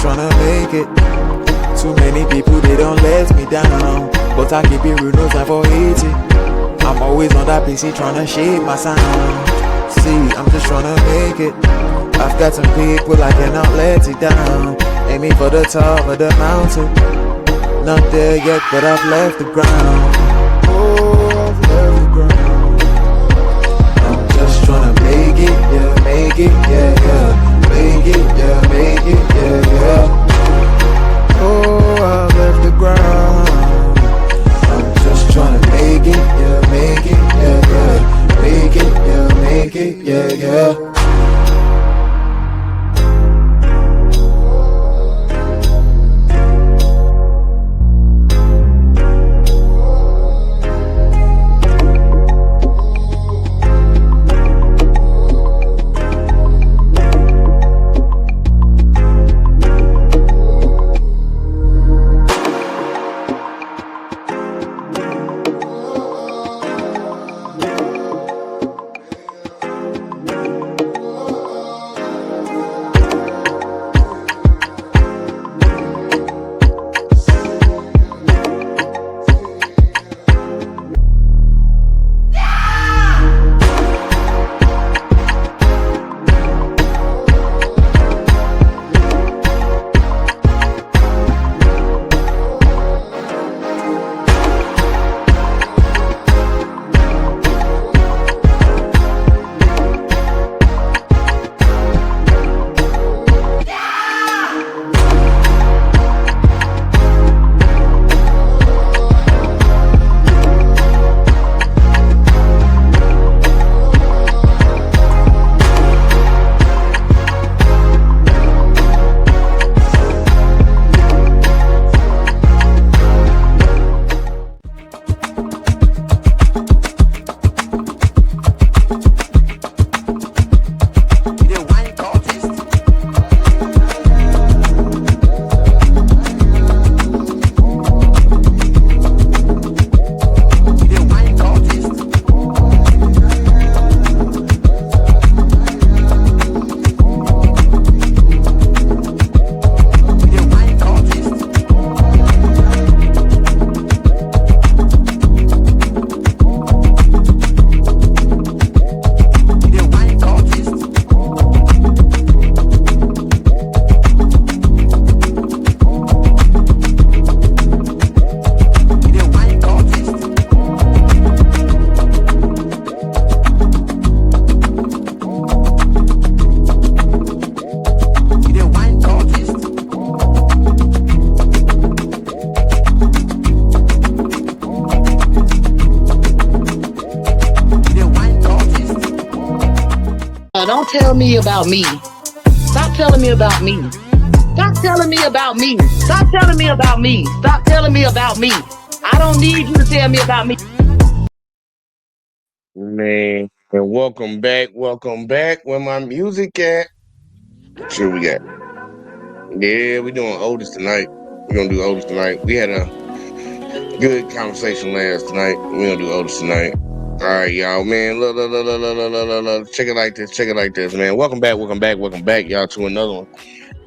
tryna make it. Too many people, they don't let me down. But I keep it real, no time for hating. I'm always on that PC tryna shape my sound. See, I'm just tryna make it. I've got some people I cannot let it down. Aiming for the top of the mountain. Not there yet, but I've left the ground. Oh, I've left the ground. I'm just tryna make it, yeah, make it, yeah, yeah. Make it, yeah, make it, yeah, yeah. Oh, I've left the ground. I'm just tryna make it, yeah, make it, yeah, yeah. Make it, yeah, make it, yeah, yeah. Don't tell me about me. Stop telling me about me. Stop telling me about me. Stop telling me about me. Stop telling me about me. I don't need you to tell me about me. Man, and welcome back. Welcome back. Where my music at? Sure, we got. Yeah, we doing Otis tonight. We're gonna do Otis tonight. We had a good conversation last night. We're gonna do Otis tonight. All right, y'all, man. Look. Check it like this. Check it like this, man. Welcome back, y'all, to another one.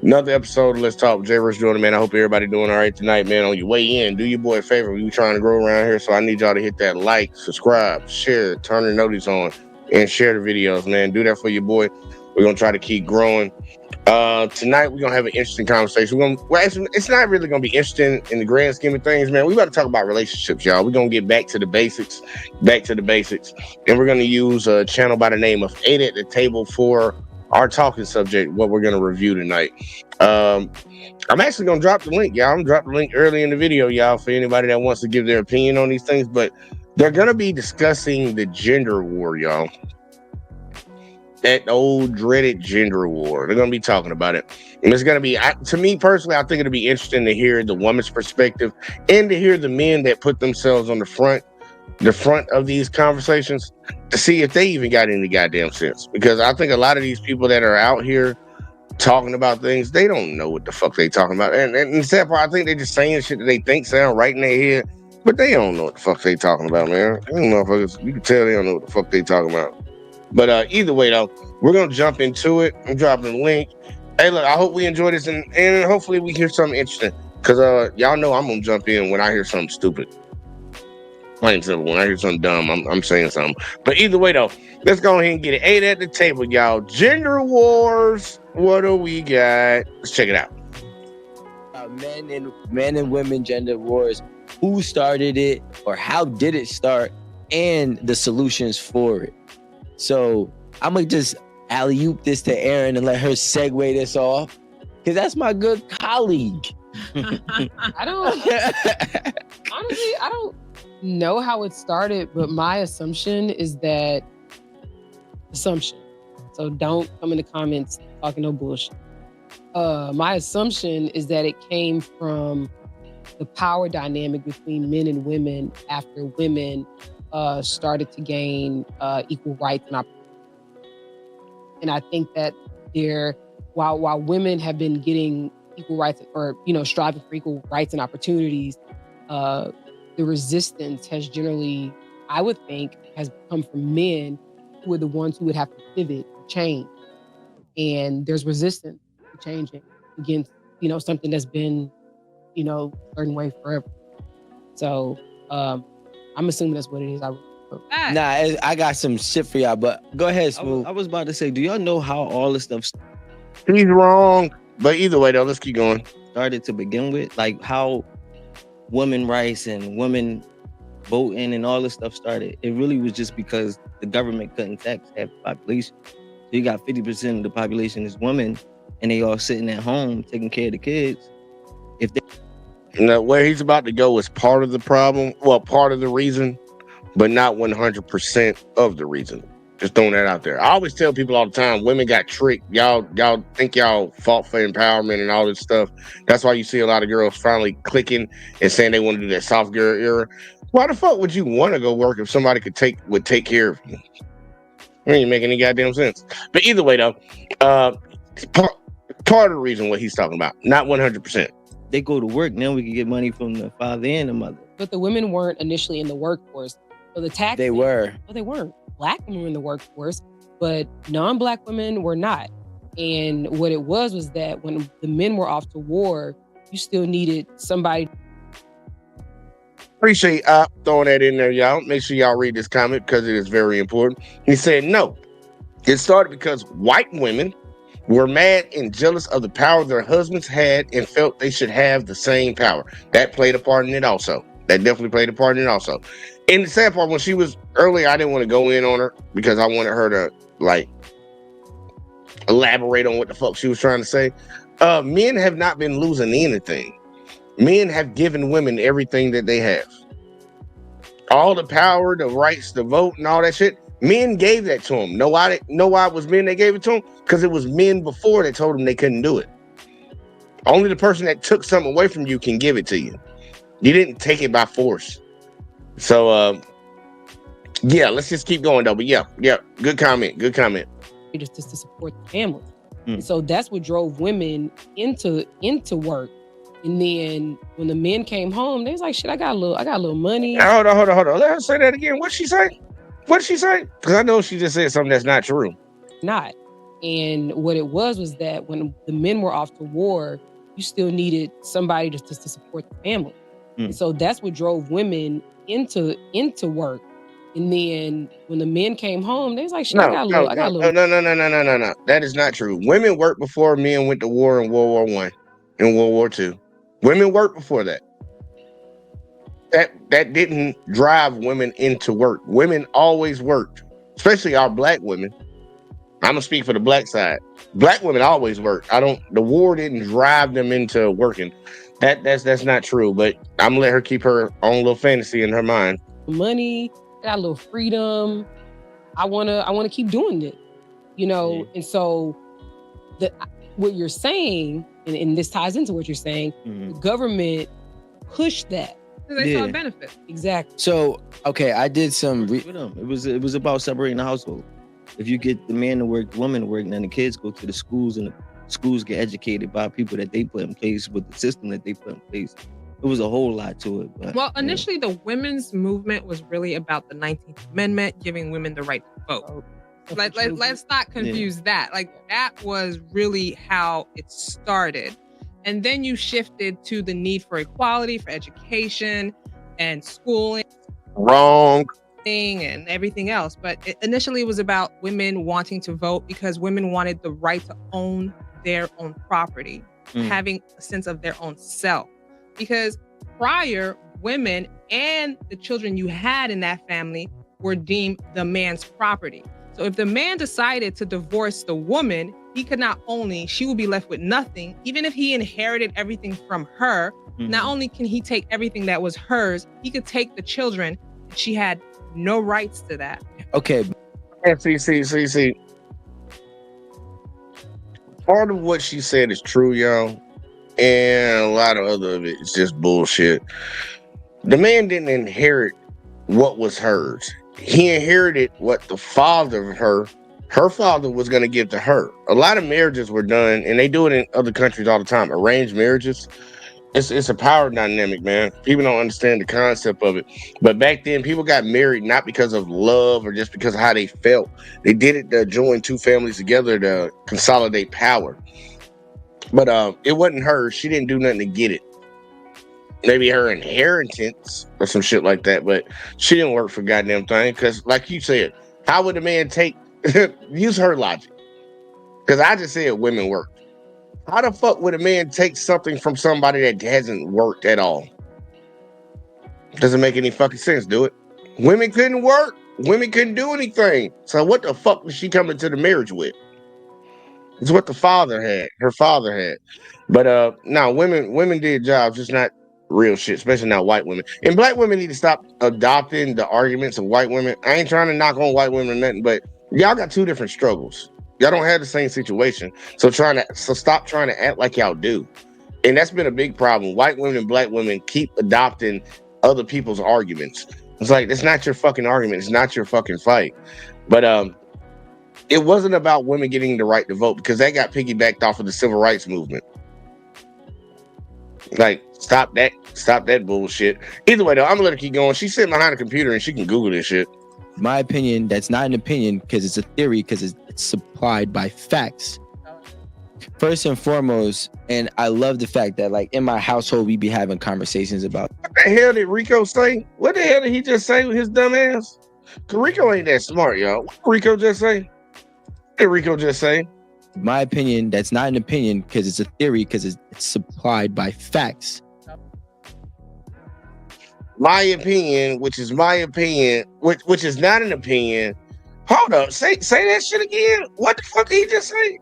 Another episode of Let's Talk with JvJ Jordan, man. I hope everybody doing all right tonight, man. On your way in, do your boy a favor. We trying to grow around here, so I need y'all to hit that like, subscribe, share, turn the notice on, and share the videos, man. Do that for your boy. We're gonna try to keep growing. Tonight we're gonna have an interesting conversation. It's not really gonna be interesting in the grand scheme of things, man. We got to talk about relationships, y'all. We're gonna get back to the basics, and we're gonna use a channel by the name of 8 at the Table for our talking subject. What we're gonna review tonight. I'm actually gonna drop the link, y'all. I'm gonna drop the link early in the video, y'all, for anybody that wants to give their opinion on these things. But they're gonna be discussing the gender war, y'all. That old dreaded gender war. They're going to be talking about it. And it's going to be, to me personally, I think it'll be interesting to hear the woman's perspective and to hear the men that put themselves on the front of these conversations to see if they even got any goddamn sense. Because I think a lot of these people that are out here talking about things, they don't know what the fuck they talking about. And instead, I think they're just saying shit that they think sound right in their head, but they don't know what the fuck they talking about, man. These motherfuckers, you can tell they don't know what the fuck they talking about. But either way, though, we're going to jump into it. I'm dropping the link. Hey, look, I hope we enjoy this and hopefully we hear something interesting. Cause y'all know I'm gonna jump in when I hear something stupid. Plain and simple. When I hear something dumb, I'm saying something. But either way though, let's go ahead and get it. 8 at the table, y'all. Gender wars. What do we got? Let's check it out. Men and women gender wars. Who started it, or how did it start, and the solutions for it. So I'm gonna just alley-oop this to Erin and let her segue this off, because that's my good colleague. I don't know how it started, but my assumption is that so don't come in the comments talking no bullshit. My assumption is that it came from the power dynamic between men and women after women started to gain equal rights and opportunities. And I think that while women have been getting equal rights, or striving for equal rights and opportunities, the resistance has generally, I would think, has come from men who are the ones who would have to pivot, change. And there's resistance to changing against, something that's been, a certain way forever. So I'm assuming that's what it is. Nah, I got some shit for y'all, but go ahead, Smooth. I was about to say, do y'all know how all this stuff He's wrong. But either way though, let's keep going. started to begin with? Like how women rights and women voting and all this stuff started. It really was just because the government couldn't tax half the population. So you got 50% of the population is women, and they all sitting at home taking care of the kids. If they Now, where he's about to go is part of the problem. Well, part of the reason, but not 100% of the reason. Just throwing that out there. I always tell people all the time, women got tricked. Y'all think y'all fought for empowerment and all this stuff. That's why you see a lot of girls finally clicking and saying they want to do that soft girl era. Why the fuck would you want to go work if somebody would take care of you? It ain't make any goddamn sense. But either way though, part of the reason what he's talking about, not 100%. they go to work, now we can get money from the father and the mother. But the women weren't initially in the workforce. So the tax. They were. Well, they weren't. Black women were in the workforce, but non-Black women were not. And what it was that when the men were off to war, you still needed somebody. Appreciate throwing that in there, y'all. Make sure y'all read this comment because it is very important. He said, no, it started because white women were mad and jealous of the power their husbands had and felt they should have the same power. That played a part in it also. That definitely played a part in it also. And the sad part, when she was earlier, I didn't want to go in on her because I wanted her to like elaborate on what the fuck she was trying to say. Men have not been losing anything. Men have given women everything that they have. All the power, the rights to vote and all that shit. Men gave that to them. Know why it was men that gave it to them? Because it was men before that told them they couldn't do it. Only the person that took something away from you can give it to you. You didn't take it by force. So, yeah, let's just keep going though. But yeah, good comment. Just to support the family. And so that's what drove women into work. And then when the men came home, they was like, shit, I got a little money. Hold on. Let her say that again. What'd she say? Because I know she just said something that's not true. Not. And what it was that when the men were off to war, you still needed somebody just to support the family. And so that's what drove women into work. And then when the men came home, they was like, shit, I got a little. No. That is not true. Women worked before men went to war in World War I and World War II. Women worked before that. That didn't drive women into work. Women always worked, especially our Black women. I'm gonna speak for the Black side. Black women always worked. The war didn't drive them into working. That's not true. But I'm gonna let her keep her own little fantasy in her mind. Money, I got a little freedom. I wanna keep doing it, And so what you're saying, and this ties into what you're saying, the government pushed that. They saw a benefit. Exactly. So, okay, I did some. It was about separating the household. If you get the man to work, the woman to work, and then the kids go to the schools, and the schools get educated by people that they put in place with the system that they put in place. It was a whole lot to it. But, well, initially, the women's movement was really about the 19th Amendment, giving women the right to vote. let's not confuse that. Like that was really how it started. And then you shifted to the need for equality, for education and schooling. Wrong. And everything else. But initially it was about women wanting to vote because women wanted the right to own their own property, having a sense of their own self. Because prior, women and the children you had in that family were deemed the man's property. So if the man decided to divorce the woman, he could not only, she would be left with nothing, even if he inherited everything from her, not only can he take everything that was hers, he could take the children. She had no rights to that. Okay. And see. Part of what she said is true, y'all. And a lot of other of it is just bullshit. The man didn't inherit what was hers. He inherited what the father of her father was going to give to her. A lot of marriages were done, and they do it in other countries all the time, arranged marriages. It's a power dynamic, man. People don't understand the concept of it. But back then, people got married not because of love or just because of how they felt. They did it to join two families together to consolidate power. But it wasn't hers. She didn't do nothing to get it. Maybe her inheritance or some shit like that, but she didn't work for goddamn thing. Because, like you said, how would a man take... use her logic. Because I just said women work. How the fuck would a man take something from somebody that hasn't worked at all? Doesn't make any fucking sense, do it? Women couldn't work. Women couldn't do anything. So what the fuck was she coming to the marriage with? It's what the father had. Her father had. But no, women did jobs, just not real shit, especially not white women. And black women need to stop adopting the arguments of white women. I ain't trying to knock on white women or nothing, but y'all got two different struggles. Y'all don't have the same situation. So stop trying to act like y'all do. And that's been a big problem. White women and black women keep adopting other people's arguments. It's like, it's not your fucking argument. It's not your fucking fight. But it wasn't about women getting the right to vote because that got piggybacked off of the civil rights movement. Like, stop that bullshit. Either way, though, I'm gonna let her keep going. She's sitting behind a computer and she can Google this shit. My opinion, that's not an opinion because it's a theory, because it's supplied by facts. First and foremost, and I love the fact that, like, in my household, we be having conversations about... What the hell did Rico say? What the hell did he just say with his dumb ass? Cause Rico ain't that smart, y'all. What did Rico just say? What did Rico just say? My opinion, that's not an opinion because it's a theory, because it's supplied by facts. My opinion, which is my opinion, which is not an opinion. Hold up, say that shit again. What the fuck did he just say?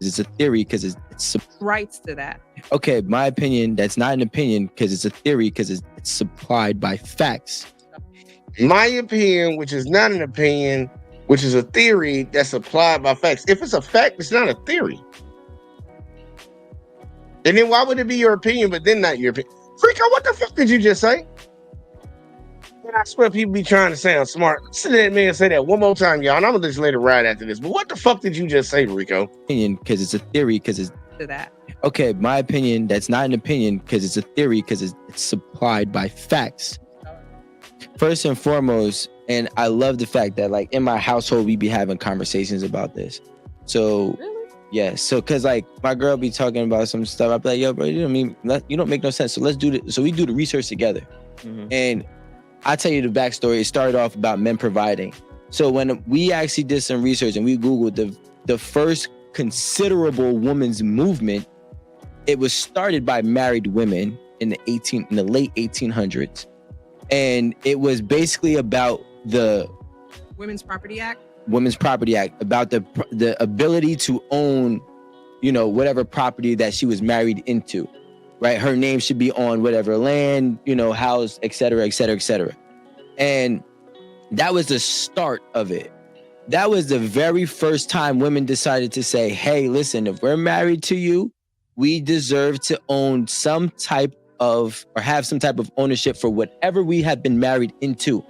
It's a theory because it's rights to that. Okay, my opinion, that's not an opinion because it's a theory, because it's supplied by facts. My opinion, which is not an opinion, which is a theory that's supplied by facts. If it's a fact, it's not a theory. And then why would it be your opinion, but then not your opinion? Freako, what the fuck did you just say? And I swear people be trying to sound smart. Listen to that man say that one more time, y'all. And I'm gonna just let it ride after this. But what the fuck did you just say, Rico? Opinion, because it's a theory, because it's to that. Okay, my opinion, that's not an opinion because it's a theory, because it's supplied by facts. First and foremost, and I love the fact that, like, in my household, we be having conversations about this. So, yeah, so because, like, my girl be talking about some stuff, I be like, yo, bro, you don't make no sense. So let's do it. So we do the research together. And I'll tell you the backstory. It started off about men providing. So when we actually did some research and we Googled the first considerable women's movement, it was started by married women in the late 1800s. And it was basically about the Women's Property Act, about the ability to own, whatever property that she was married into. Right, her name should be on whatever land, house, et cetera, et cetera, et cetera. And that was the start of it. That was the very first time women decided to say, hey, listen, if we're married to you, we deserve to own some type of, or have some type of ownership for whatever we have been married into.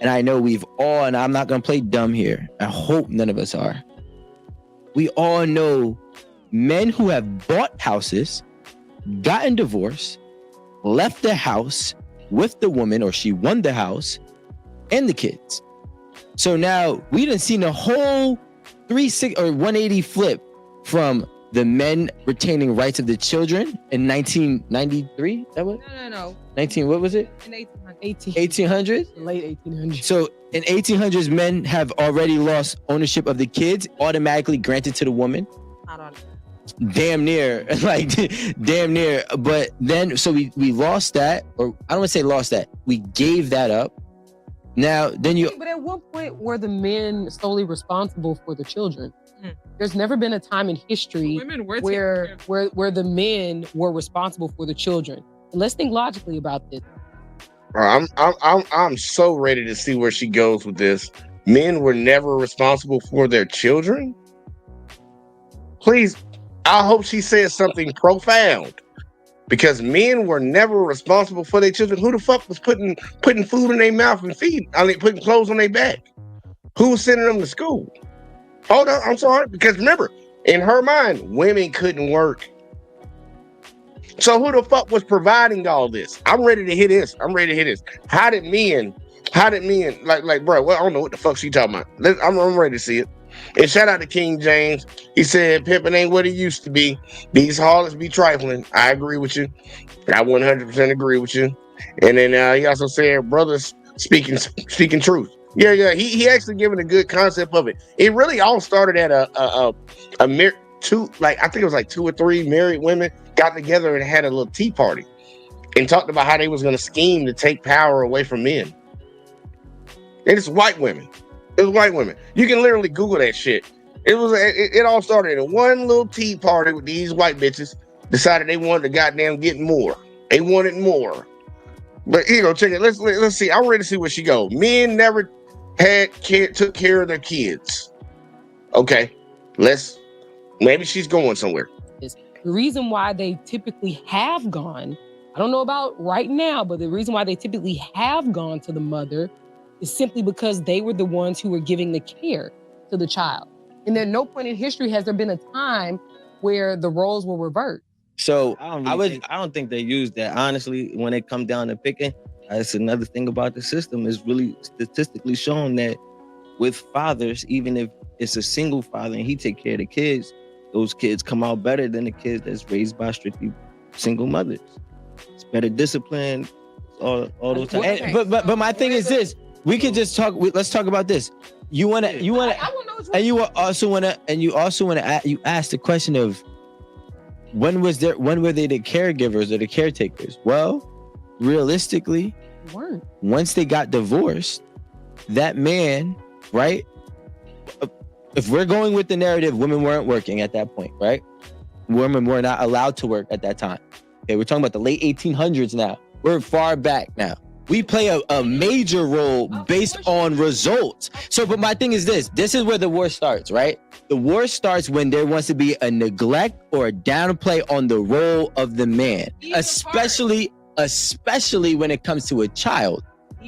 And I know we've all, and I'm not going to play dumb here. I hope none of us are. We all know men who have bought houses, gotten divorced, left the house with the woman, or she won the house and the kids. So now we done seen a whole 360 or 180 flip from the men retaining rights of the children in 1993. Is that what? No. 19. What was it? In 1800s. Late 1800s. So in 1800s, men have already lost ownership of the kids, automatically granted to the woman. Not on. Damn near, like damn near. But then, so we lost that, or I don't want to say lost that. We gave that up. Now, then you. But at one point, were the men solely responsible for the children? There's never been a time in history where the men were responsible for the children. And let's think logically about this. I'm so ready to see where she goes with this. Men were never responsible for their children. Please, I hope she says something profound. Because men were never responsible for their children. Who the fuck was putting food in their mouth and putting clothes on their back? Who was sending them to school? Hold on, I'm sorry. Because remember, in her mind, women couldn't work. So who the fuck was providing all this? I'm ready to hear this. How did men like bro? Well, I don't know what the fuck she talking about. I'm ready to see it. And shout out to King James. He said, pimping ain't what it used to be. These harlots be trifling. I agree with you. I 100% agree with you. And then he also said, brothers speaking truth. Yeah. He actually given a good concept of it. It really all started at I think it was like 2 or 3 married women got together and had a little tea party and talked about how they was going to scheme to take power away from men. And it's white women. You can literally Google that shit. It all started in one little tea party with these white bitches decided they wanted to goddamn get more. They wanted more. But check it. Let's see. I'm ready to see where she go. Men never took care of their kids. Okay. Maybe she's going somewhere. The reason why they typically have gone, I don't know about right now, but the reason why they typically have gone to the mother is simply because they were the ones who were giving the care to the child. And at no point in history has there been a time where the roles were reversed. So I don't think they use that. Honestly, when it comes down to picking, that's another thing about the system is really statistically shown that with fathers, even if it's a single father and he take care of the kids, those kids come out better than the kids that's raised by strictly single mothers. It's better discipline, all those things. Okay. But my thing is this: we can just talk. Let's talk about this. You want to, you also want to, you ask the question of when were they the caregivers or the caretakers? Well, realistically, once they got divorced, that man, right? If we're going with the narrative, women weren't working at that point, right? Women were not allowed to work at that time. Okay, we're talking about the late 1800s now. We're far back now. We play a major role based on results. So, but my thing is this is where the war starts, right? The war starts when there wants to be a neglect or a downplay on the role of the man, especially when it comes to a child,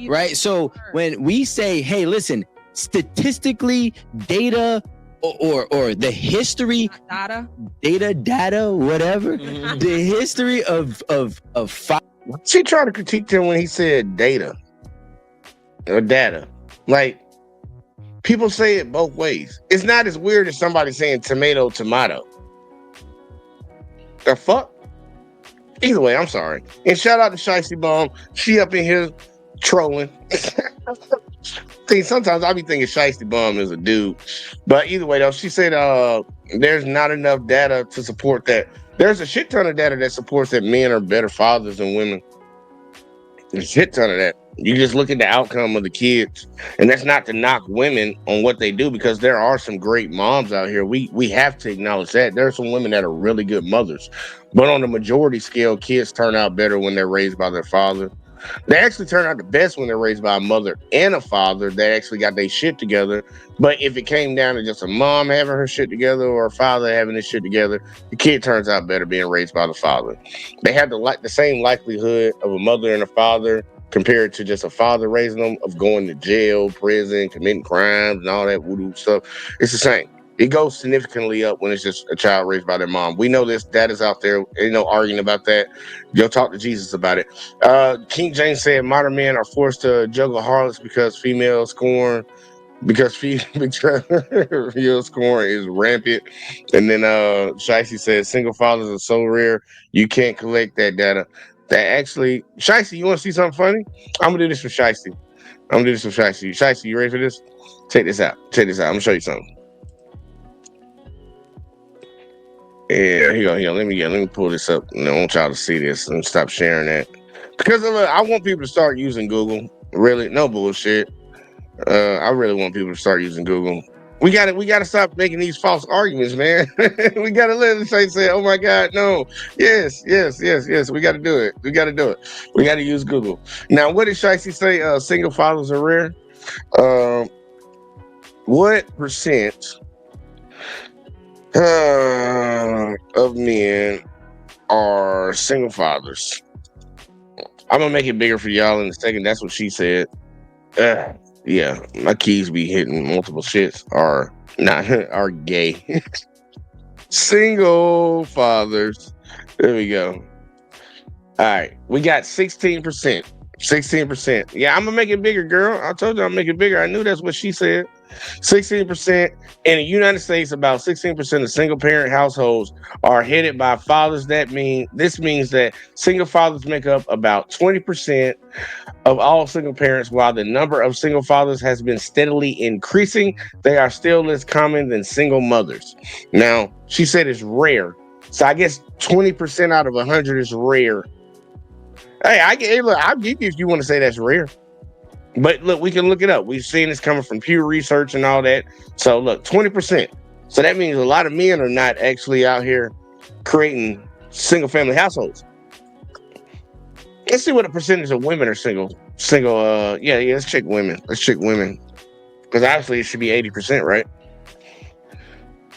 right? So when we say, hey, listen, statistically, data or the history, data, whatever, the history of she tried to critique him when he said data or data. Like, people say it both ways. It's not as weird as somebody saying tomato. The fuck? Either way, I'm sorry. And shout out to Shiesty Bomb. She up in here trolling. See, sometimes I be thinking Shiesty Bomb is a dude. But either way, though, she said there's not enough data to support that. There's a shit ton of data that supports that men are better fathers than women. There's a shit ton of that. You just look at the outcome of the kids. And that's not to knock women on what they do, because there are some great moms out here. We have to acknowledge that. There are some women that are really good mothers. But on the majority scale, kids turn out better when they're raised by their father. They actually turn out the best when they're raised by a mother and a father that actually got their shit together. But if it came down to just a mom having her shit together or a father having his shit together, the kid turns out better being raised by the father. They have the same likelihood of a mother and a father compared to just a father raising them of going to jail, prison, committing crimes, and all that voodoo stuff. It's the same. It goes significantly up when it's just a child raised by their mom. We know this. Data's out there. Ain't no arguing about that. Go talk to Jesus about it. King James said modern men are forced to juggle harlots because females scorn because female scoring is rampant. And then Shicey says single fathers are so rare you can't collect that data. That actually, Shicey, you want to see something funny? I'm gonna do this for Shicey. Shicey, you ready for this? Check this out. I'm gonna show you something. Yeah, here you go. Here, let me pull this up. I want y'all to see this. Let me stop sharing that because I want people to start using Google. Really, no bullshit. I really want people to start using Google. We gotta stop making these false arguments, man. We gotta let them say, oh my God, no. Yes. We gotta do it. We gotta use Google. Now, what did Shicey say? Single fathers are rare. What percent of men are single fathers? I'm gonna make it bigger for y'all in a second. That's what she said. Yeah, my keys be hitting multiple shits are not are gay. Single fathers. There we go. All right, we got 16%. 16%. Yeah, I'm gonna make it bigger, girl. I told you I'll make it bigger. I knew that's what she said. 16% in the United States, about 16% of single parent households are headed by fathers. This means that single fathers make up about 20% of all single parents. While the number of single fathers has been steadily increasing, they are still less common than single mothers. Now, she said it's rare. So I guess 20% out of 100 is rare. Hey, I'll give you if you want to say that's rare. But look, we can look it up. We've seen this coming from Pew Research and all that. So look, 20%. So that means a lot of men are not actually out here creating single family households. Let's see what the percentage of women are single. Yeah, let's check women. Because obviously it should be 80%, right?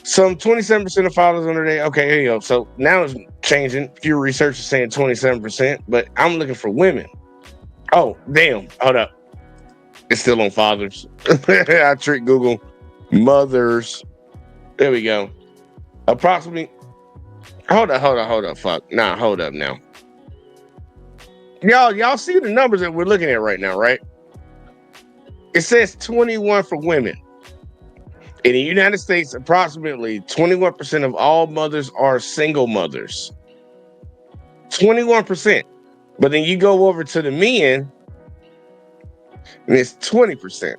Some 27% of fathers under there. Okay, here you go. So now it's changing. Pew Research is saying 27%, but I'm looking for women. Oh, damn. Hold up. It's still on fathers. I tricked Google. Mothers. There we go. Approximately. Hold up. Fuck. Nah, hold up now. Y'all see the numbers that we're looking at right now, right? It says 21 for women. In the United States, approximately 21% of all mothers are single mothers. 21%. But then you go over to the men, and it's 20%.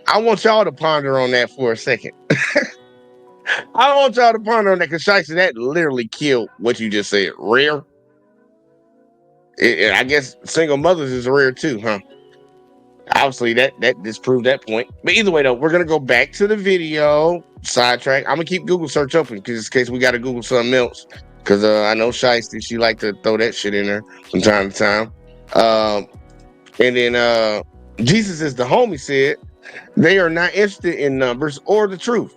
I want y'all to ponder on that for a second. I want y'all to ponder on that because Shicey, that literally killed what you just said. Rare. I guess single mothers is rare too, huh? Obviously, that disproved that point. But either way, though, we're gonna go back to the video. Sidetrack. I'm gonna keep Google search open because in case we gotta Google something else. Because I know Shicey, she like to throw that shit in there from time to time. And then Jesus is the homie said they are not interested in numbers or the truth.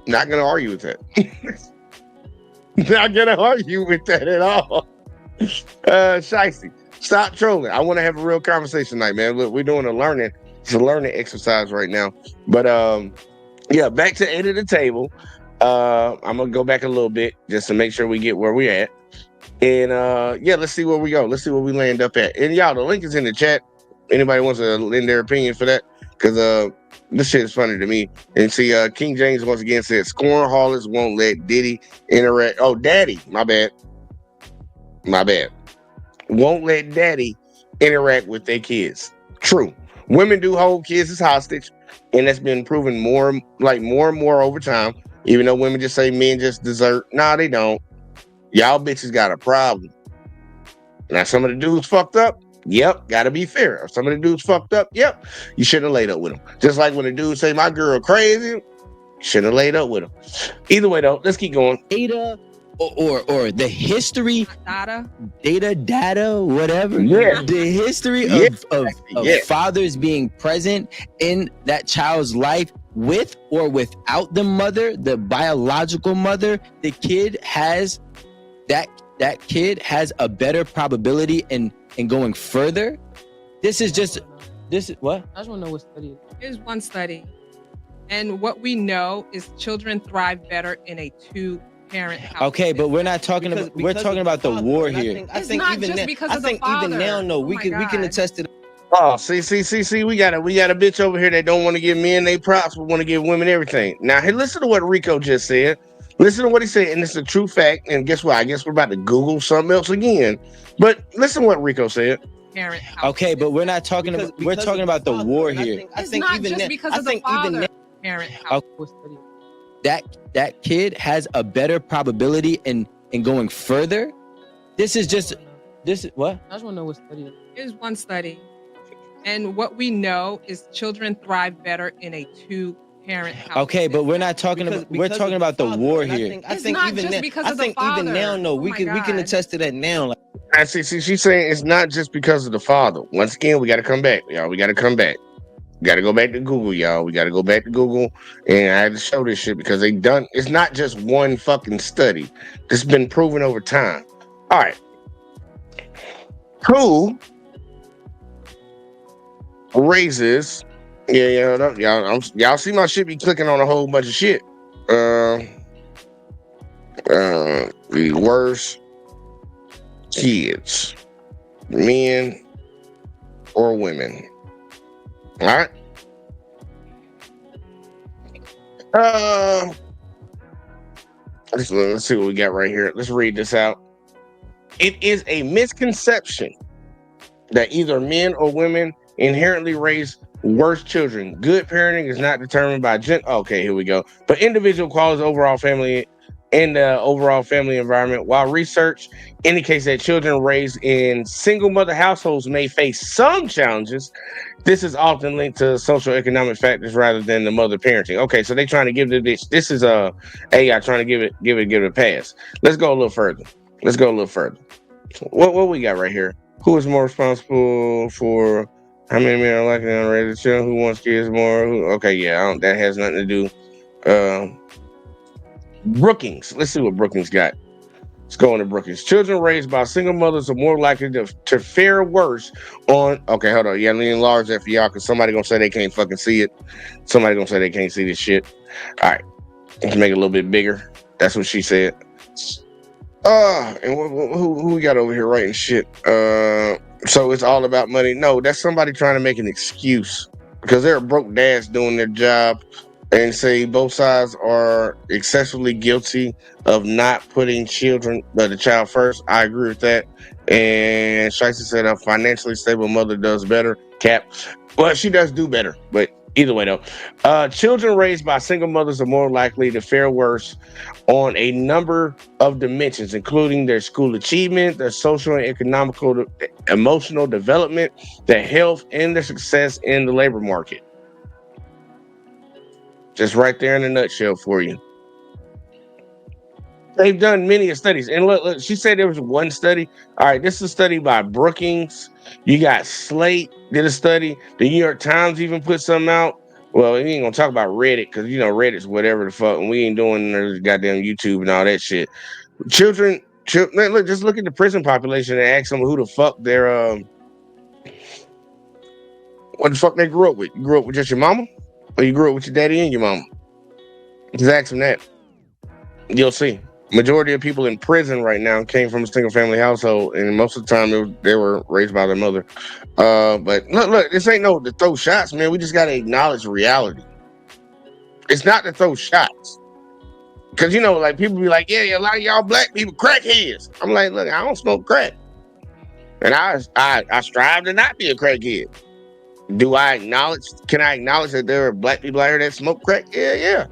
Not gonna argue with that. Not gonna argue with that at all. Shicey, stop trolling. I want to have a real conversation tonight, man. Look, we're doing it's a learning exercise right now. But yeah, back to 8 at the table. I'm gonna go back a little bit just to make sure we get where we're at. And yeah, let's see where we go. Let's see where we land up at. And y'all, the link is in the chat. Anybody wants to lend their opinion for that? Because this shit is funny to me. And see, King James once again said, scorn harlots won't let Diddy interact. Oh, Daddy, my bad. Won't let Daddy interact with their kids. True. Women do hold kids as hostage, and that's been proven more and more over time. Even though women just say men just desert. Nah, they don't. Y'all bitches got a problem. Now, some of the dudes fucked up. Yep, gotta be fair. Some of the dudes fucked up. Yep, you shouldn't have laid up with them. Just like when the dudes say my girl crazy, shouldn't have laid up with them. Either way, though, let's keep going. Data or the history, data, whatever. Yeah. The history of fathers being present in that child's life with or without the mother, the biological mother, the kid has that kid has a better probability in going further. This is what? I just want to know what study. Here's one study. And what we know is children thrive better in a two-parent house. Okay, but we're not talking about we're talking about the war here. I think even now, no, we can attest to Oh, see, we got a bitch over here that don't want to give men they props, but want to give women everything. Now, hey, listen to what Rico just said. Listen to what he said, and it's a true fact. And guess what? I guess we're about to Google something else again. But listen to what Rico said. Parent. Okay, but we're not talking about. We're talking about the war here. I think not even just because of the father. Parent. That kid has a better probability in going further. This is what? I just want to know what study. Here's one study. And what we know is children thrive better in a two-parent household. Okay, but we're not talking about. We're talking about the war here. I think even now. I think even now, no, we can attest to that now. Like, I see. She's saying it's not just because of the father. Once again, we got to come back, y'all. We got to come back. We got to go back to Google, y'all. We got to go back to Google, and I had to show this shit because they done. It's not just one fucking study. This has been proven over time. All right. Who raises? Y'all see my shit be clicking on a whole bunch of shit. The worst kids, men or women. All right. Let's see what we got right here. Let's read this out. It is a misconception that either men or women inherently raise worse children. Good parenting is not determined by gender. Okay, here we go. But individual qualities, overall family, and the overall family environment. While research indicates that children raised in single mother households may face some challenges, this is often linked to social economic factors rather than the mother parenting. Okay, so they trying to give this is AI trying to give it a pass. Let's go a little further. What we got right here? Who is more responsible for how many men are likely to raise children? Who wants kids more? Okay, yeah, that has nothing to do. Brookings. Let's see what Brookings got. Let's go into Brookings. Children raised by single mothers are more likely to fare worse on. Okay, hold on. Yeah, let me enlarge that for y'all because somebody gonna say they can't fucking see it. Somebody gonna say they can't see this shit. All right, let's make it a little bit bigger. That's what she said. And who we got over here writing shit? So it's all about money. No, that's somebody trying to make an excuse because there are broke dads doing their job and say both sides are excessively guilty of not putting the child first. I agree with that. And Shiesty said a financially stable mother does better. Cap. Well, she does do better, but either way though. Children raised by single mothers are more likely to fare worse on a number of dimensions, including their school achievement, their social and economical, emotional development, their health, and their success in the labor market. Just right there in a nutshell for you. They've done many studies. And look, she said there was one study. All right, this is a study by Brookings. You got Slate did a study. The New York Times even put something out. Well, we ain't gonna talk about Reddit because Reddit's whatever the fuck, and we ain't doing goddamn YouTube and all that shit. Children, look, just look at the prison population and ask them who the fuck they're what the fuck they grew up with. You grew up with just your mama? Or you grew up with your daddy and your mama? Just ask them that. You'll see. Majority of people in prison right now came from a single family household, and most of the time they were raised by their mother. But look, this ain't no to throw shots, man. We just gotta acknowledge reality. It's not to throw shots. Because like people be like, yeah, a lot of y'all black people crackheads. I'm like, look, I don't smoke crack. And I strive to not be a crackhead. Can I acknowledge that there are black people out here that smoke crack? Yeah.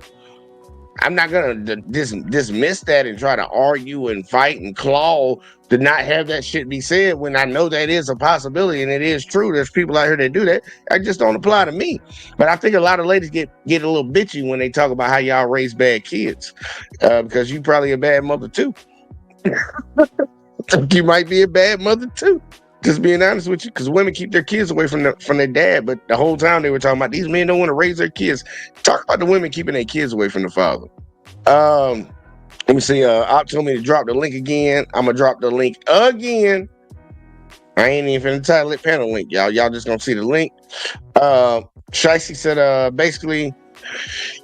I'm not going to dismiss that and try to argue and fight and claw to not have that shit be said when I know that is a possibility and it is true. There's people out here that do that. I just don't apply to me. But I think a lot of ladies get a little bitchy when they talk about how y'all raise bad kids because you probably a bad mother too. You might be a bad mother too. Just being honest with you, because women keep their kids away from their dad, but the whole time they were talking about these men don't want to raise their kids. Talk about the women keeping their kids away from the father. Let me see. Op told me to drop the link again. I'm gonna drop the link again. I ain't even finna title it panel link, y'all. Y'all just gonna see the link. Shiesty said, basically,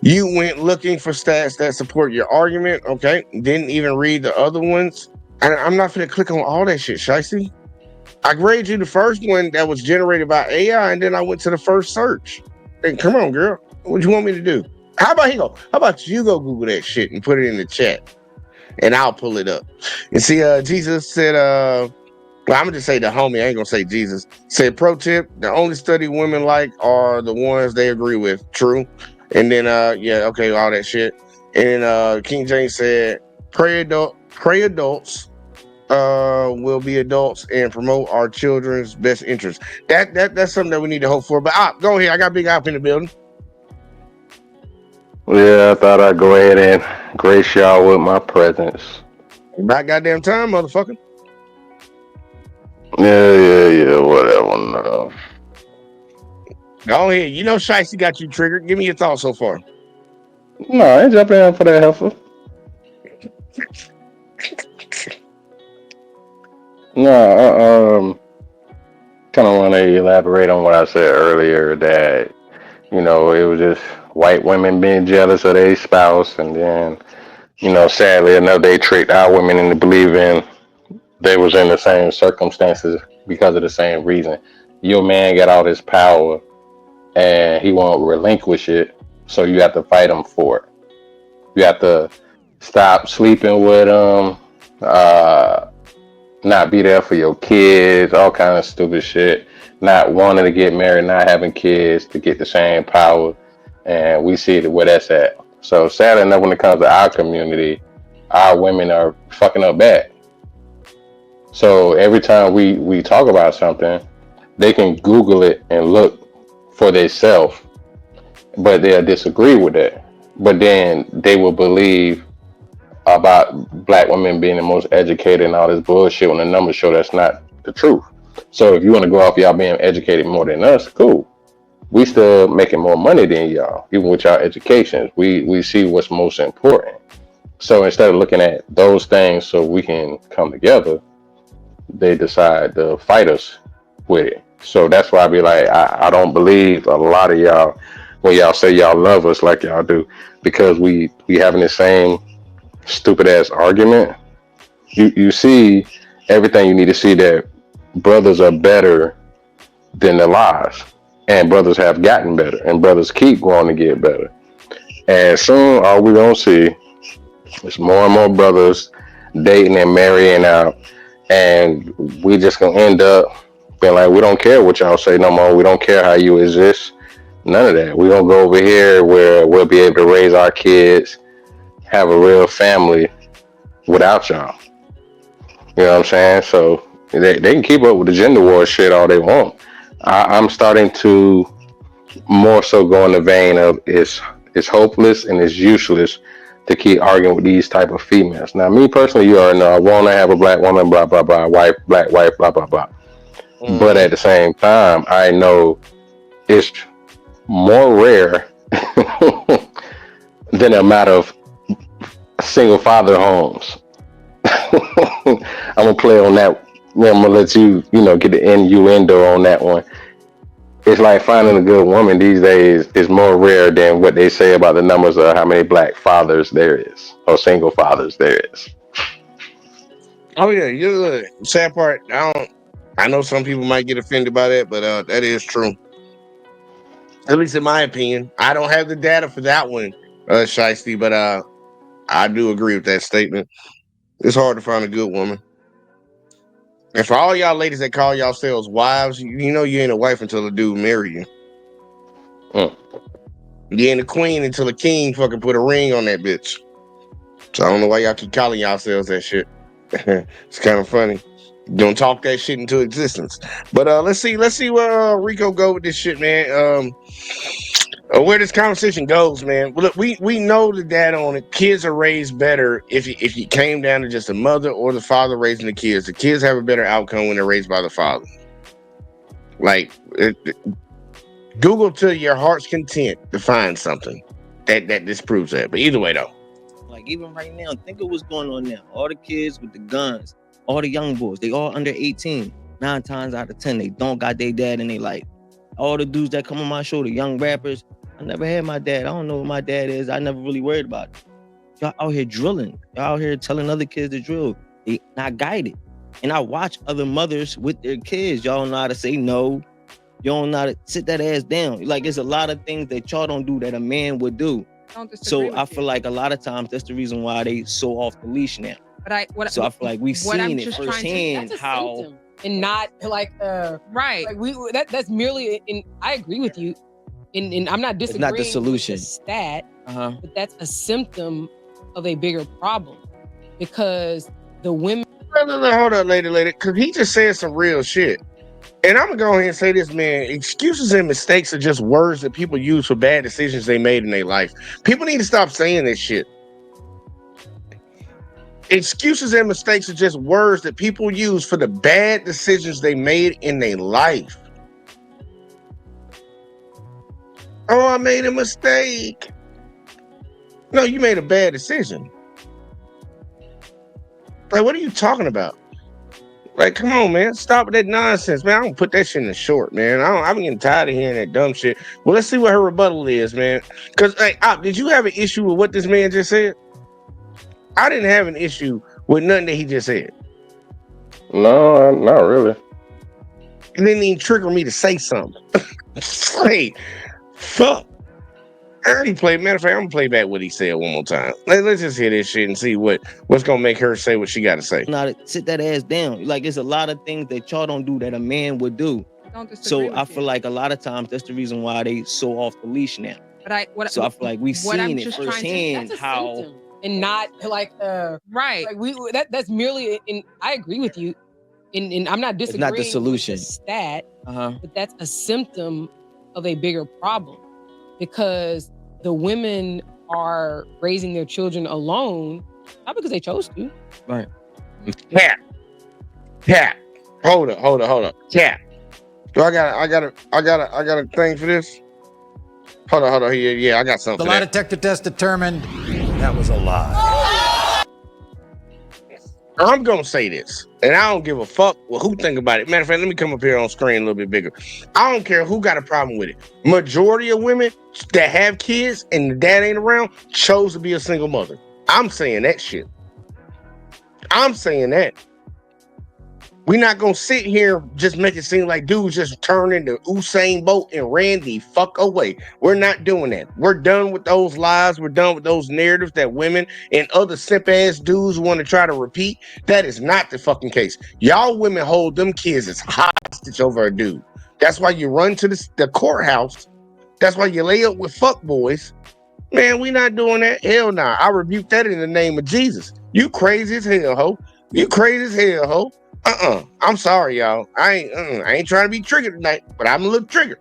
you went looking for stats that support your argument. Okay, didn't even read the other ones. And I'm not finna click on all that shit, Shiesty. I graded you the first one that was generated by AI, and then I went to the first search. Hey, come on, girl. What you want me to do? How about you go Google that shit and put it in the chat, and I'll pull it up. And see, Jesus said, well, I'm gonna just say the homie. I ain't gonna say Jesus. Said, pro tip: the only study women like are the ones they agree with. True. And then, yeah, okay, all that shit. And King James said, pray adults will be adults and promote our children's best interests. That's something that we need to hope for. But go ahead. I got Big Op in the building. Yeah, I thought I'd go ahead and grace y'all with my presence. About goddamn time, motherfucker. Yeah, whatever. No. Go ahead. You know Shiesty got you triggered. Give me your thoughts so far. No, I ain't jumping in for that heifer. No, kind of want to elaborate on what I said earlier that, it was just white women being jealous of their spouse, and then, sadly enough, they tricked our women into believing they was in the same circumstances because of the same reason. Your man got all this power, and he won't relinquish it, so you have to fight him for it. You have to stop sleeping with him, not be there for your kids, all kind of stupid shit. Not wanting to get married, not having kids to get the same power, and we see where that's at. So sad enough, when it comes to our community, our women are fucking up bad. So every time we talk about something, they can Google it and look for themselves, but they'll disagree with it. But then they will believe about black women being the most educated and all this bullshit when the numbers show that's not the truth. So if you want to go off y'all being educated more than us, cool. We still making more money than y'all, even with y'all educations. We see what's most important. So instead of looking at those things so we can come together, they decide to fight us with it. So that's why I be like, I don't believe a lot of y'all when y'all say y'all love us like y'all do, because we having the same stupid ass argument. You see everything you need to see, that brothers are better than the lies, and brothers have gotten better, and brothers keep going to get better. And soon all we gonna see is more and more brothers dating and marrying out, and we just gonna end up being like, we don't care what y'all say no more. We don't care how you exist. None of that. We gonna go over here where we'll be able to raise our kids, have a real family without y'all. You know what I'm saying? So they can keep up with the gender war shit all they want. I'm starting to more so go in the vein of it's hopeless and it's useless to keep arguing with these type of females. Now, me personally, you already know I want to have a black woman, blah blah blah, wife, black wife, blah blah blah. But at the same time, I know it's more rare than the amount of single father homes. I'm gonna play on that. I'm gonna let you, get the innuendo on that one. It's like finding a good woman these days is more rare than what they say about the numbers of how many black fathers there is, or single fathers there is. Oh yeah, you're the sad part. I know some people might get offended by that, but that is true. At least in my opinion. I don't have the data for that one, Shiesty, but I do agree with that statement. It's hard to find a good woman. And for all y'all ladies that call yourselves wives, you know you ain't a wife until a dude marry you. Mm. You ain't a queen until a king fucking put a ring on that bitch. So I don't know why y'all keep calling yourselves that shit. It's kind of funny. Don't talk that shit into existence. But let's see where Rico go with this shit, man. Where this conversation goes, man. Look, we know the data on it. Kids are raised better if you came down to just the mother or the father raising the kids. The kids have a better outcome when they're raised by the father. Like Google to your heart's content to find something that disproves that. But either way, though. Like even right now, think of what's going on now. All the kids with the guns, all the young boys, they all under 18. 9 times out of 10, they don't got their dad in their life. All the dudes that come on my show, the young rappers, I never had my dad. I don't know what my dad is. I never really worried about it. Y'all out here drilling. Y'all out here telling other kids to drill. They not guided. And I watch other mothers with their kids. Y'all know how to say no. You don't know how to sit that ass down. Like, it's a lot of things that y'all don't do that a man would do. So I feel like a lot of times that's the reason why they so off the leash now. But I feel like we've seen it firsthand how symptom, and not like right. Like that's merely. And I agree with you. And I'm not disagreeing. It's not the solution. With the stat, but that's a symptom of a bigger problem, because the women. No, hold up, lady, because he just said some real shit. And I'm gonna go ahead and say this, man. Excuses and mistakes are just words that people use for bad decisions they made in their life. People need to stop saying this shit. Excuses and mistakes are just words that people use for the bad decisions they made in their life. Oh, I made a mistake. No, you made a bad decision. Like, what are you talking about? Like, come on, man. Stop with that nonsense, man. I don't put that shit in the short, man. I'm getting tired of hearing that dumb shit. Well, let's see what her rebuttal is, man. Because, hey, did you have an issue with what this man just said? I didn't have an issue with nothing that he just said. No, not really. It didn't even trigger me to say something. Hey, fuck. I already played. Matter of fact, I'm gonna play back what he said one more time. Let's just hear this shit and see what's gonna make her say what she got to say. Not sit that ass down. Like, it's a lot of things that y'all don't do that a man would do. So I feel like a lot of times that's the reason why they so off the leash now. But I feel like we've seen it firsthand how. Symptom, and not like right. Like that's merely. And I agree with you. And I'm not disagreeing. It's not the solution. With the stat, but that's a symptom of a bigger problem, because the women are raising their children alone, not because they chose to. Right. Cat. Hold up. Cat. Do I got a thing for this? Hold on. Yeah, I got something. The lie detector test determined that was a lie. I'm gonna say this, and I don't give a fuck who think about it. Matter of fact, let me come up here on screen a little bit bigger. I don't care who got a problem with it. Majority of women that have kids and the dad ain't around chose to be a single mother. I'm saying that shit. I'm saying that. We're not gonna sit here just make it seem like dudes just turned into Usain Bolt and ran the fuck away. We're not doing that. We're done with those lies. We're done with those narratives that women and other simp ass dudes want to try to repeat. That is not the fucking case. Y'all women hold them kids as hostage over a dude. That's why you run to the courthouse. That's why you lay up with fuck boys. Man, we not doing that. Hell nah. I rebuke that in the name of Jesus. You crazy as hell, ho. You crazy as hell, ho. I'm sorry, y'all. I ain't trying to be triggered tonight, but I'm a little triggered.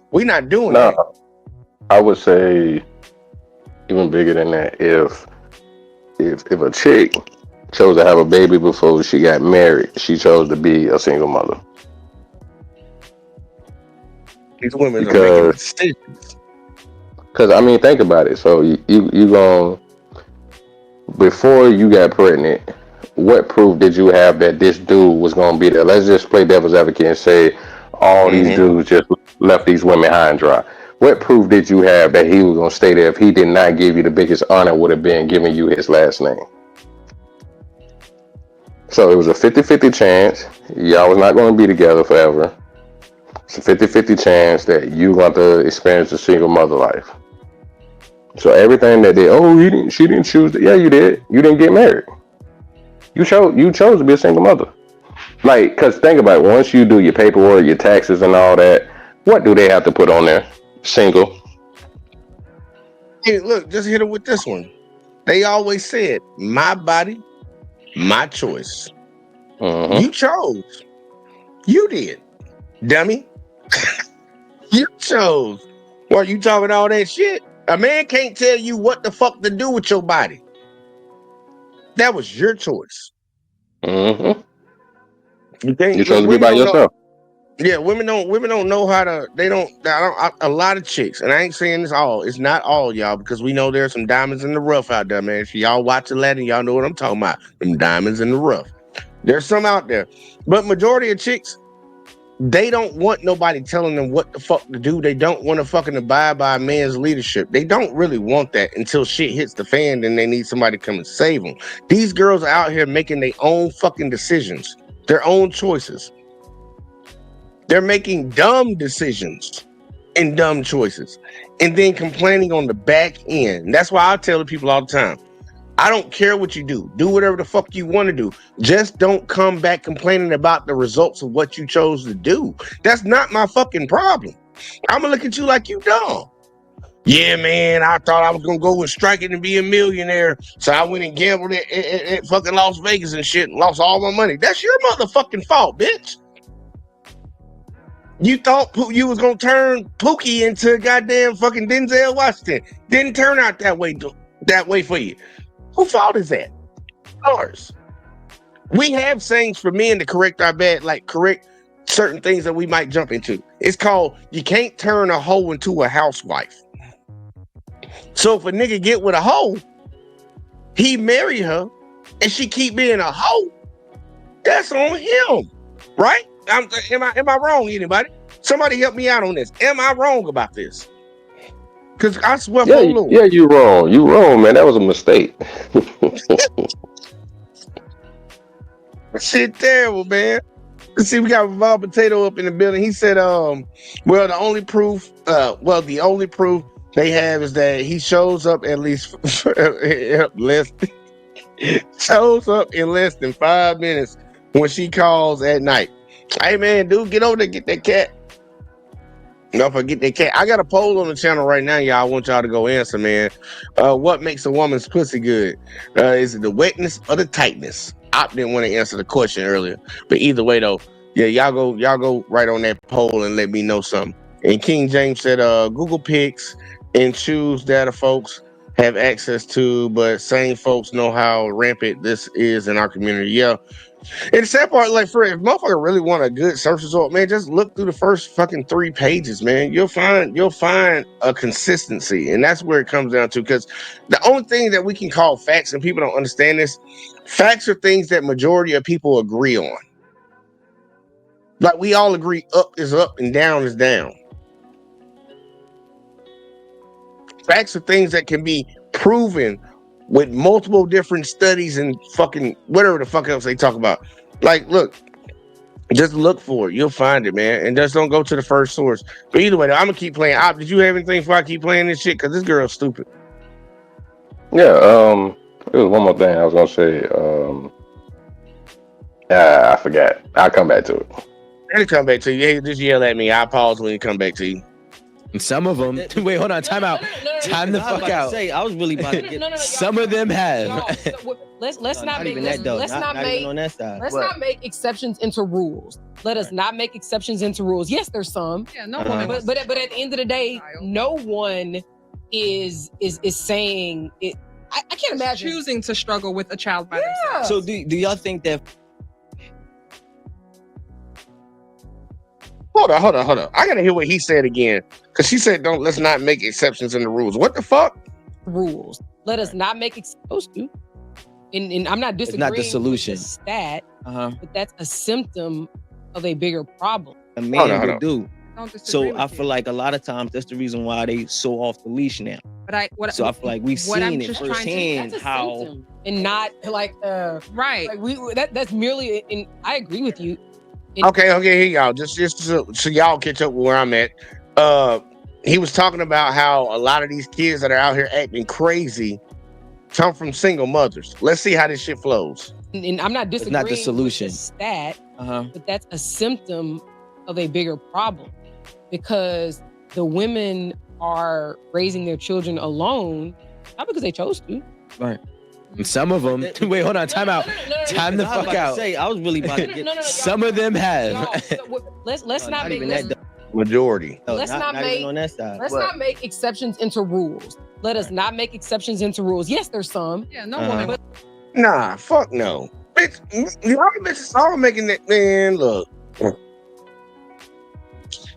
We not doing that. I would say even bigger than that. If a chick chose to have a baby before she got married, she chose to be a single mother. These women are making decisions. Because I mean, think about it. So you going before you got pregnant. What proof did you have that this dude was going to be there? Let's just play devil's advocate and say all these dudes just left these women high and dry. What proof did you have that he was going to stay there if he did not give you the biggest honor would have been giving you his last name? So it was a 50-50 chance. Y'all was not going to be together forever. It's a 50-50 chance that you want to experience a single mother life. So everything that she didn't choose. Yeah, you did. You didn't get married. You chose to be a single mother. Like, because think about it. Once you do your paperwork, your taxes and all that, what do they have to put on there? Single. Hey, look, just hit it with this one. They always said, my body, my choice. You chose. You did. Dummy. You chose. Well, you talking all that shit? A man can't tell you what the fuck to do with your body. That was your choice. You chose to be by yourself. Yeah, women don't know how to. A lot of chicks, and I ain't saying this all. It's not all, y'all, because we know there's some diamonds in the rough out there, man. If y'all watch the Latin, y'all know what I'm talking about. Them diamonds in the rough. There's some out there, but majority of chicks, they don't want nobody telling them what the fuck to do. They don't want to fucking abide by a man's leadership. They don't really want that until shit hits the fan, then they need somebody to come and save them. These girls are out here making their own fucking decisions. their own choices. They're making dumb decisions and dumb choices and then complaining on the back end. That's why I tell the people all the time, I don't care what you do. Do whatever the fuck you want to do. Just don't come back complaining about the results of what you chose to do. That's not my fucking problem. I'm gonna look at you like you dumb. Yeah, man, I thought I was gonna go and strike it and be a millionaire. So I went and gambled at fucking Las Vegas and shit and lost all my money. That's your motherfucking fault, bitch. You thought you was gonna turn Pookie into goddamn fucking Denzel Washington. Didn't turn out that way for you. Whose fault is that? Ours. We have sayings for men to correct our bad, like correct certain things that we might jump into. It's called, you can't turn a hoe into a housewife. So if a nigga get with a hoe, he marry her, and she keep being a hoe, that's on him, right? Am I wrong, anybody? Somebody help me out on this. Am I wrong about this? Because I swear for Lord. Yeah, you wrong. You wrong, man. That was a mistake. Shit terrible, man. See, we got Raw Potato up in the building. He said, the only proof they have is that he shows up at least shows up in less than 5 minutes when she calls at night. Hey man, dude, get over there, get that cat. Don't forget that cat. I got a poll on the channel right now, y'all. I want y'all to go answer, man. What makes a woman's pussy good? Is it the wetness or the tightness? I didn't want to answer the question earlier, but either way though, yeah, y'all go right on that poll and let me know something. And King James said, Google picks and choose data folks have access to, but same folks know how rampant this is in our community. Yeah. And the sad part, like, if motherfucker really want a good search result, man, just look through the first fucking 3 pages, man. You'll find a consistency, and that's where it comes down to. Because the only thing that we can call facts, and people don't understand this, facts are things that majority of people agree on. Like we all agree, up is up and down is down. Facts are things that can be proven with multiple different studies and fucking whatever the fuck else they talk about. Like, look, just look for it. You'll find it, man. And just don't go to the first source. But either way, I'm going to keep playing. Did you have anything before I keep playing this shit? Because this girl's stupid. Yeah, there was one more thing I was going to say. I forgot. I'll come back to it. I'll come back to you. Hey, just yell at me. I'll pause when you come back to you. And some of them. Wait, hold on. Time out. Time the fuck out. I was really about to get. Some of them have. Let's not make exceptions into rules. Let us not make exceptions into rules. Yes, there's some. Yeah, no woman. But at the end of the day, no one is saying it. I can't imagine choosing to struggle with a child by themselves. So do y'all think that? Hold on. I gotta hear what he said again. Because she said, let's not make exceptions in the rules. What the fuck? Rules. Let us not make exceptions to. And I'm not disagreeing. It's not the solution. With the stat, but that's a symptom of a bigger problem. A man would do. So I feel like a lot of times that's the reason why they so off the leash now. But I feel like we've seen it firsthand how symptom, and not like right. Like that's merely. And I agree with you. Okay, here y'all. Just so y'all catch up with where I'm at. He was talking about how a lot of these kids that are out here acting crazy come from single mothers. Let's see how this shit flows. And I'm not disagreeing. It's not the solution. With the stat, but that's a symptom of a bigger problem because the women are raising their children alone, not because they chose to. Right. And some of them. Wait, hold on. Time out. Time the fuck out. I was really about to get. Some of them have. Let's not make majority. Let's not make exceptions into rules. Let us not make exceptions into rules. Yes, there's some. Yeah, no woman. Nah, fuck no. Bitch, y'all bitches all making that, man. Look.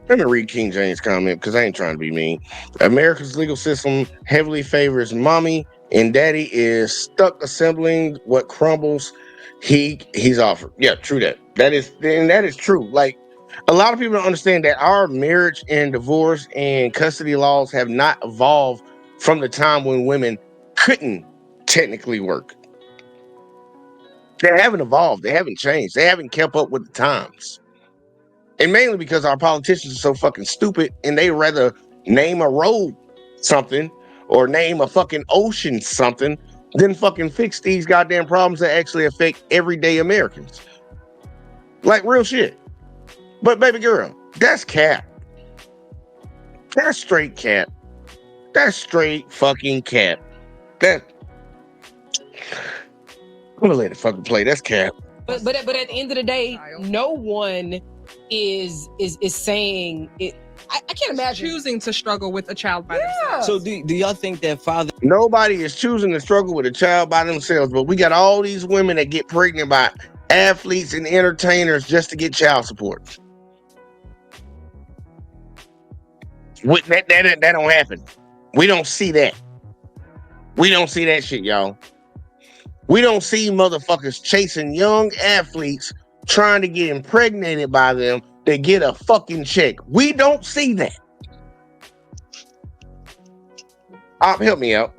Let me read King James' comment because I ain't trying to be mean. America's legal system heavily favors mommy and daddy is stuck assembling what crumbles he's offered. Yeah, true that. That is true. Like, a lot of people don't understand that our marriage and divorce and custody laws have not evolved from the time when women couldn't technically work. They haven't evolved. They haven't changed. They haven't kept up with the times. And mainly because our politicians are so fucking stupid and they rather name a road something or name a fucking ocean something than fucking fix these goddamn problems that actually affect everyday Americans. Like real shit. But baby girl, that's cap. That's straight cap. That's straight fucking cap. That I'm gonna let it fucking play. That's cap. But at the end of the day, no one is saying it. I can't imagine choosing to struggle with a child by themselves. So do y'all think that father? Nobody is choosing to struggle with a child by themselves, but we got all these women that get pregnant by athletes and entertainers just to get child support. That don't happen. We don't see that. We don't see that shit, y'all. We don't see motherfuckers chasing young athletes trying to get impregnated by them to get a fucking check. We don't see that. Help me out.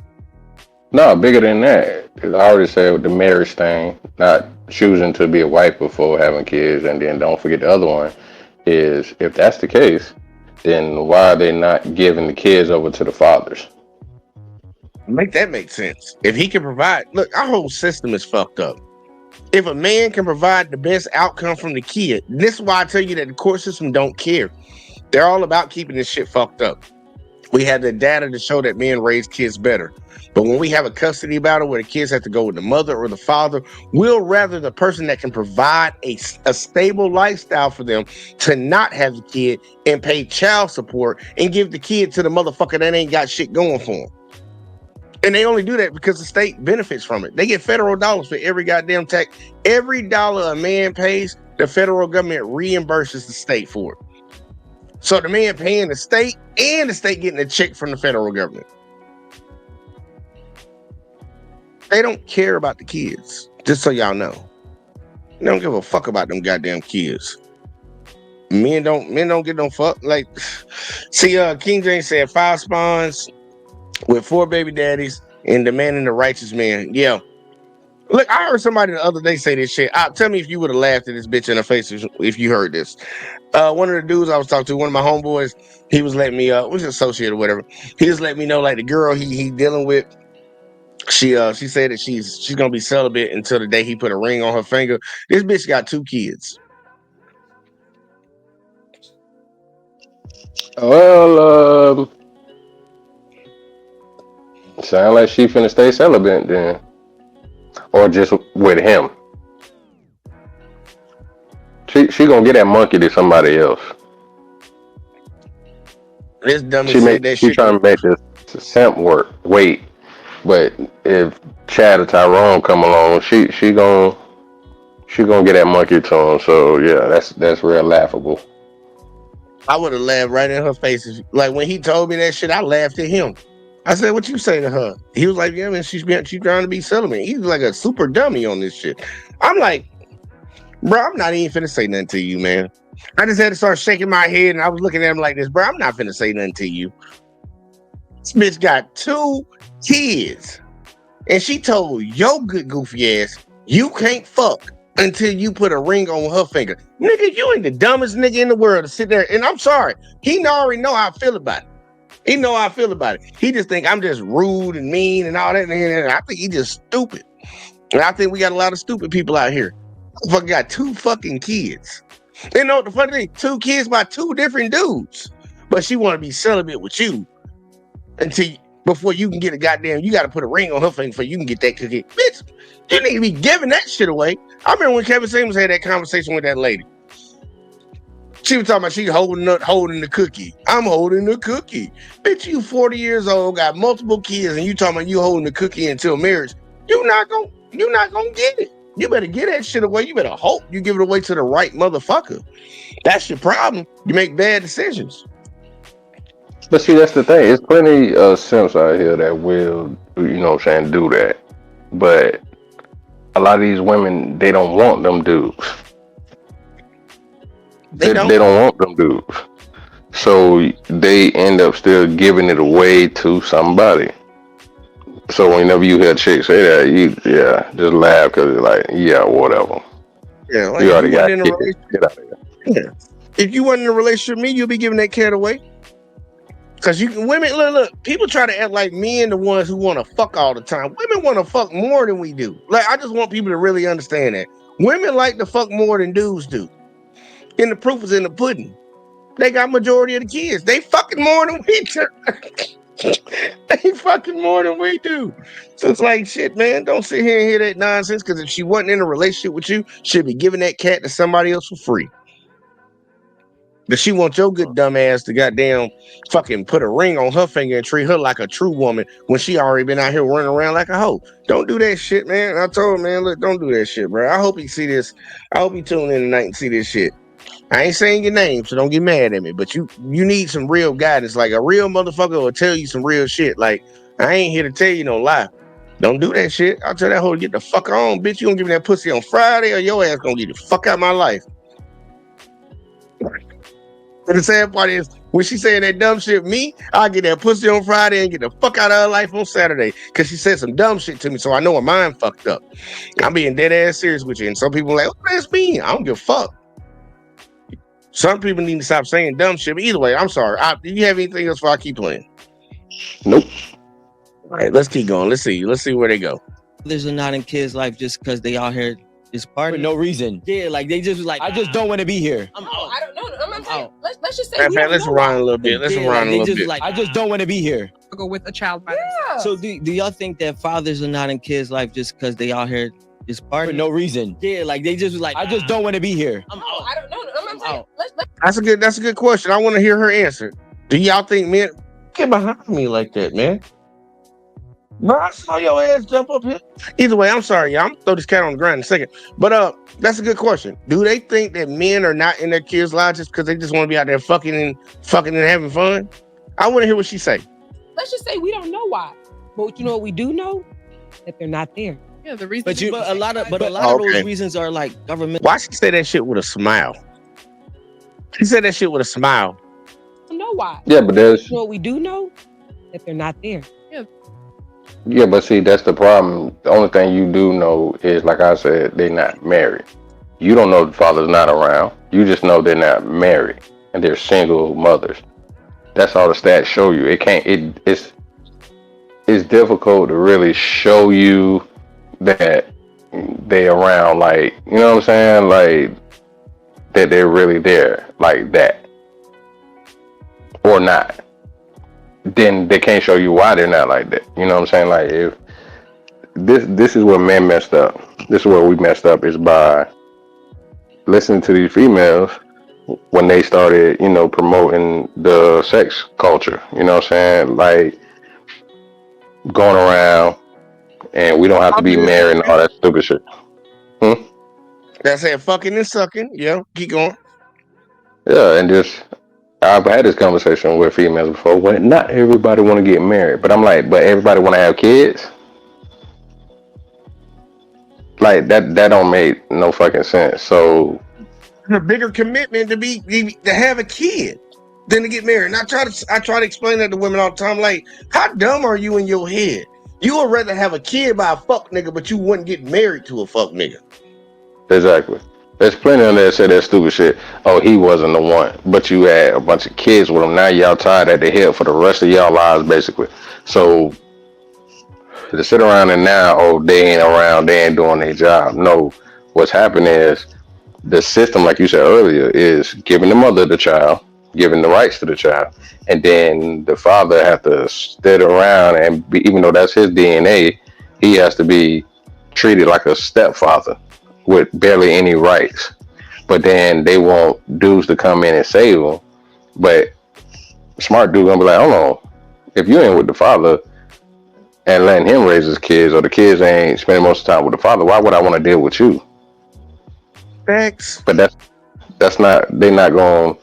No, bigger than that. Because I already said with the marriage thing, not choosing to be a wife before having kids, and then don't forget the other one is if that's the case, then why are they not giving the kids over to the fathers? Make that make sense. If he can provide, look, our whole system is fucked up. If a man can provide the best outcome from the kid, this is why I tell you that the court system don't care. They're all about keeping this shit fucked up. We have the data to show that men raise kids better. But when we have a custody battle where the kids have to go with the mother or the father, we'll rather the person that can provide a stable lifestyle for them to not have the kid and pay child support and give the kid to the motherfucker that ain't got shit going for him. And they only do that because the state benefits from it. They get federal dollars for every goddamn tax. Every dollar a man pays, the federal government reimburses the state for it. So the man paying the state and the state getting a check from the federal government. They don't care about the kids, just so y'all know. They don't give a fuck about them goddamn kids. Men don't get no fuck. Like, see, King James said 5 spawns with 4 baby daddies and demanding the righteous man. Yeah. Look, I heard somebody the other day say this shit. Tell me if you would have laughed at this bitch in her face if you heard this. One of the dudes I was talking to, one of my homeboys, he was letting me, was an associate or whatever. He was letting me know, like, the girl he dealing with, she said that she's gonna be celibate until the day he put a ring on her finger. This bitch got 2 kids. Well, sound like she finna stay celibate then, or just with him. She gonna get that monkey to somebody else. This dummy said that she shit. Trying to make this simp work. Wait, but if Chad or Tyrone come along, she gonna get that monkey to him. So yeah, that's real laughable. I would have laughed right in her face. Like when he told me that shit, I laughed at him. I said, "What you say to her?" He was like, "Yeah, man, she's trying to be celibate." He's like a super dummy on this shit. I'm like, bro, I'm not even finna say nothing to you, man. I just had to start shaking my head, and I was looking at him like this, bro. I'm not finna say nothing to you. This bitch got 2 kids, and she told your good goofy ass, you can't fuck until you put a ring on her finger. Nigga, you ain't the dumbest nigga in the world to sit there. And I'm sorry, he already know how I feel about it. He know how I feel about it. He just think I'm just rude and mean and all that. And I think he just stupid. And I think we got a lot of stupid people out here. Fucking got 2 fucking kids. You know the funny thing, 2 kids by 2 different dudes. But she want to be celibate with you before you can get a goddamn, you got to put a ring on her finger before you can get that cookie. Bitch, you need to be giving that shit away. I remember when Kevin Samuels had that conversation with that lady. She was talking about she holding the cookie. I'm holding the cookie. Bitch, you 40 years old, got multiple kids, and you talking about you holding the cookie until marriage. You're not gonna get it. You better get that shit away. You better hope you give it away to the right motherfucker. That's your problem. You make bad decisions. But see, that's the thing. There's plenty of simps out here that will, you know what I'm saying, do that. But a lot of these women, they don't want them dudes. They don't want them dudes. So they end up still giving it away to somebody. So whenever you hear a chick say that, just laugh because it's like, yeah, whatever. Yeah, like You if you already wasn't got in a kids. relationship, Get out of here. yeah. If you wasn't in a relationship with me, you'll be giving that cat away. Cause women look, people try to act like men the ones who want to fuck all the time. Women want to fuck more than we do. Like I just want people to really understand that. Women like to fuck more than dudes do. And the proof is in the pudding. They got majority of the kids. They fucking more than we do. They fucking more than we do. So it's like shit, man. Don't sit here and hear that nonsense. Cause if she wasn't in a relationship with you, she'd be giving that cat to somebody else for free. But she wants your good dumb ass to goddamn fucking put a ring on her finger and treat her like a true woman when she already been out here running around like a hoe. Don't do that shit, man. I told him, man, look, don't do that shit, bro. I hope he see this. I hope he tune in tonight and see this shit. I ain't saying your name, so don't get mad at me. But you need some real guidance. Like a real motherfucker will tell you some real shit. Like, I ain't here to tell you no lie. Don't do that shit. I'll tell that hoe to get the fuck on, bitch. You gonna give me that pussy on Friday or your ass gonna get the fuck out of my life. And the sad part is, when she saying that dumb shit, I'll get that pussy on Friday and get the fuck out of her life on Saturday. Because she said some dumb shit to me, so I know her mind fucked up. I'm being dead ass serious with you. And some people are like, oh, that's me. I don't give a fuck. Some people need to stop saying dumb shit. But either way, I'm sorry. Do you have anything else before I keep playing? Nope. All right, let's keep going. Let's see where they go. There's a not in kids' life just because they out here just partying. For no reason. Yeah, like they just was like, I just don't want to be here. I'm No, out. I don't know. I'm saying, out. let's just say we don't Let's know rewind why. a little bit. Let's Yeah, rewind like, a they little just bit. like, I just don't want to be here. Go with a child by Yeah. themselves. So do y'all think that fathers are not in kids' life just because they out here just partying? For no reason. Yeah, like they just was like, I just don't want to be here. I'm No, out. I don't know. I'm saying, out. That's a good question. I want to hear her answer. Do y'all think men get behind me like that, man? Bro, I saw your ass jump up here. Either way, I'm sorry, y'all. I'm gonna throw this cat on the ground in a second. But that's a good question. Do they think that men are not in their kids' lives just because they just want to be out there fucking and having fun? I want to hear what she say. let's just say we don't know why. But you know what we do know? That they're not there. Yeah, the reason. But a lot of okay. those reasons are like government. Why she say that shit with a smile? She said that shit with a smile. We don't know why. Yeah, but there's You know what we do know? That they're not there. yeah, but see, that's the problem. The only thing you do know is, like I said, they're not married. You don't know the father's not around. You just know they're not married and they're single mothers. That's all the stats show you. It can't. It's difficult to really show you that they around. Like, you know what I'm saying? Like that they're really there, like that, or not. Then they can't show you why they're not like that. You know what I'm saying? Like, if this is where men messed up. This is where we messed up, is by listening to these females when they started, promoting the sex culture. You know what I'm saying? Like going around and we don't have to be married and all that stupid shit. That's it, fucking and sucking. Yeah, keep going. Yeah, and just I've had this conversation with females before. When not everybody want to get married, but I'm like, but everybody want to have kids. Like that don't make no fucking sense. So A bigger commitment to have a kid than to get married. And I try to explain that to women all the time. Like, how dumb are you in your head? You would rather have a kid by a fuck nigga, but you wouldn't get married to a fuck nigga. exactly. There's plenty of them that say that stupid shit. Oh, he wasn't the one, but you had a bunch of kids with him. Now y'all tied at the hip for the rest of y'all lives, basically. So to sit around and now, oh, they ain't around, they ain't doing their job. No, what's happening is the system, like you said earlier, is giving the mother the child, giving the rights to the child, and then the father have to sit around and be, even though that's his DNA, he has to be treated like a stepfather with barely any rights. But then they want dudes to come in and save them. But smart dude gonna be like, hold on, if you ain't with the father and letting him raise his kids, or the kids ain't spending most of the time with the father, why would I want to deal with you? Thanks. But that's not, they not gonna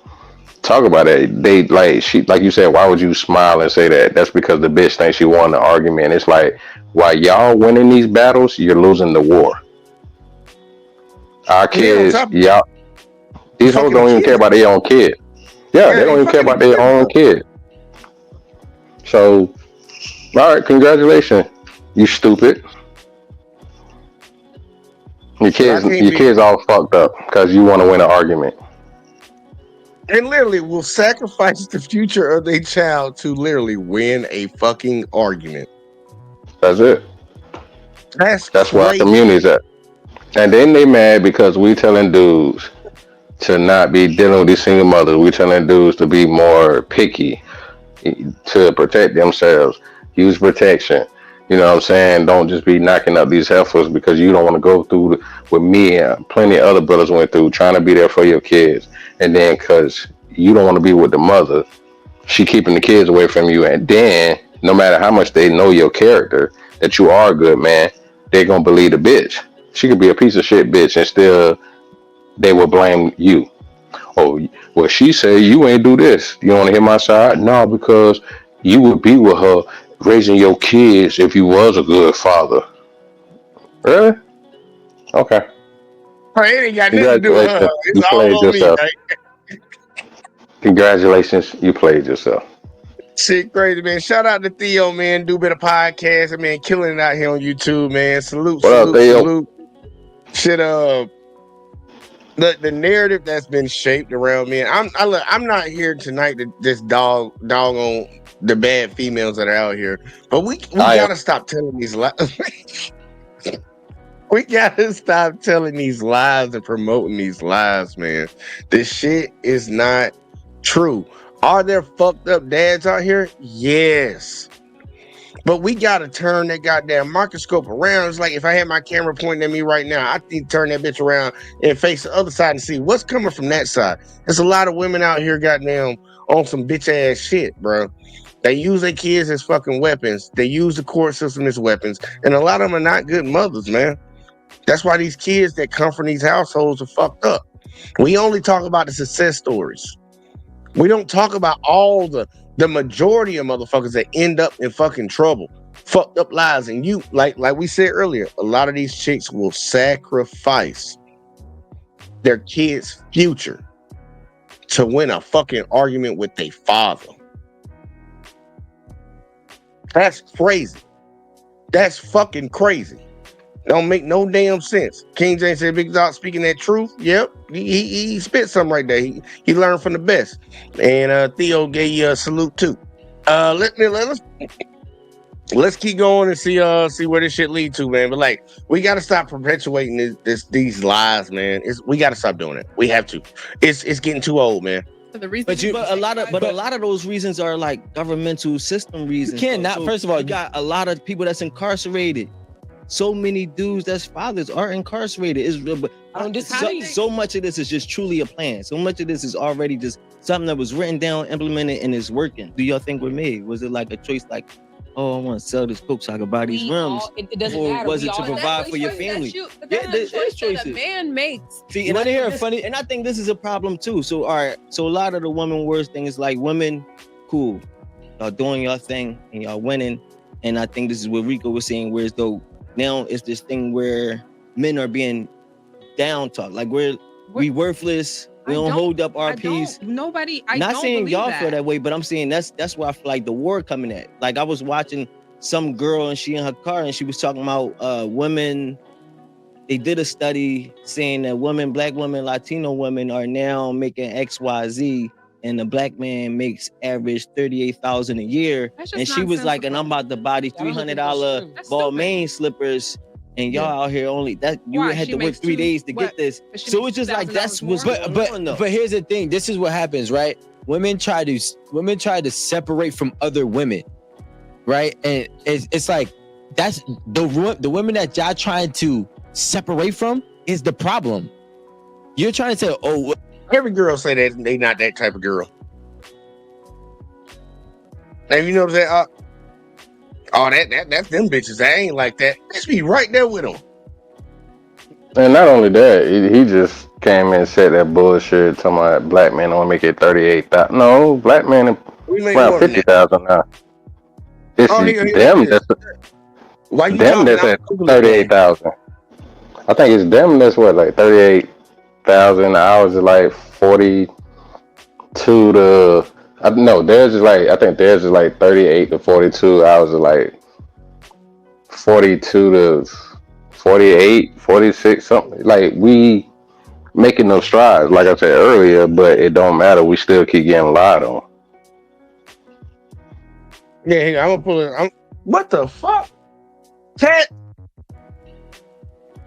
talk about it. They like you said, why would you smile and say that? That's because the bitch thinks she won the argument. It's like, while y'all winning these battles, you're losing the war. Our kids, y'all, these hoes don't even care about their own kid. Yeah, they don't even care about their own kid. So, all right, congratulations. You stupid. But I can't Your be. kids all fucked up because you want to win an argument. And literally will sacrifice the future of their child to literally win a fucking argument. That's it. That's That's where our crazy. community's at. And then they mad because we telling dudes to not be dealing with these single mothers. We telling dudes to be more picky, to protect themselves, use protection. You know what I'm saying? Don't just be knocking up these heifers because you don't want to go through with me and plenty of other brothers went through trying to be there for your kids. And then because you don't want to be with the mother, she keeping the kids away from you. And then no matter how much they know your character, that you are a good man, they're going to believe the bitch. She could be a piece of shit bitch and still they will blame you. Oh, well, she said you ain't do this. You want to hear my side? No, because you would be with her raising your kids if you was a good father. Really? Okay. Oh, it ain't got nothing to do with her. Congratulations. It's You all played on me, yourself. right? Congratulations. You played yourself. Shit crazy, man. Shout out to Theo, man. Do better podcast, man. Killing it out here on YouTube, man. Salute, What up, salute, Theo? salute. Shit, the narrative that's been shaped around me. I'm not here tonight to just dog on the bad females that are out here, but we I am. gotta stop telling these lies. We gotta stop telling these lies and promoting these lies, man. This shit is not true. Are there fucked up dads out here? Yes. But we gotta turn that goddamn microscope around. It's like if I had my camera pointing at me right now, I need to turn that bitch around and face the other side and see what's coming from that side. There's a lot of women out here, goddamn, on some bitch ass shit, bro. They use their kids as fucking weapons. They use the court system as weapons, and a lot of them are not good mothers, man. That's why these kids that come from these households are fucked up. We only talk about the success stories. We don't talk about all the majority of motherfuckers that end up in fucking trouble, fucked up lives. And you, like we said earlier, a lot of these chicks will sacrifice their kids' future to win a fucking argument with their father. That's crazy. That's fucking crazy. Don't make no damn sense. King James said, "Big Dog speaking that truth." Yep, he spit something right there. He learned from the best. And Theo gave you a salute too. Let's keep going and see where this shit lead to, man. But like, we got to stop perpetuating these lies, man. We got to stop doing it. We have to. It's getting too old, man. The reason But a lot of those reasons are like governmental system reasons. You can't though. not. So First of all, you got a lot of people that's incarcerated. So many dudes that's fathers are incarcerated. It's real, but I don't disagree. so much of this is just truly a plan. So much of this is already just something that was written down, implemented, and is working. Do y'all think we're made? Was it like a choice like, oh, I want to sell this coke so I can buy these rims? It doesn't or matter. was We it to all- provide for your family? Yeah, there's choices. a man makes. See, and I hear funny, and I think this is a problem too. So, all right, so a lot of the women worst thing is like women, cool, y'all doing your thing and y'all winning, and I think this is what Rico was saying. Whereas though now it's this thing where men are being down talked, like we worthless. We don't hold up our peace. Nobody. I Not don't saying believe y'all that. feel that way, but I'm saying that's where I feel like the war coming at. Like I was watching some girl and she in her car and she was talking about women. They did a study saying that women, black women, Latino women are now making XYZ, and the black man makes average $38,000 a year. And she was like, and I'm about to buy these $300 Balmain slippers. And y'all out here only that you had to work 3 days to get this. So it's just like that's what's going on, though. But here's the thing. This is what happens, right? Women try to separate from other women, right? And it's like that's the women that y'all trying to separate from is the problem. You're trying to say, oh, every girl say that they not that type of girl. And you know what I'm saying? Oh, that's them bitches. I ain't like that. Let's be right there with them. And not only that, he just came in and said that bullshit talking about black men only make it 38,000. No, black men around 50,000 now. It's them that's at 38,000. I think it's them that's what, like 38,000 hours is like 42 to no, theirs is like I think theirs is like 38 to 42 hours is like 42 to 48, 46, something. Like, we making those strides, like I said earlier, but it don't matter. We still keep getting lied on. Yeah, hang on, I'm gonna pull it. What the fuck? Cat,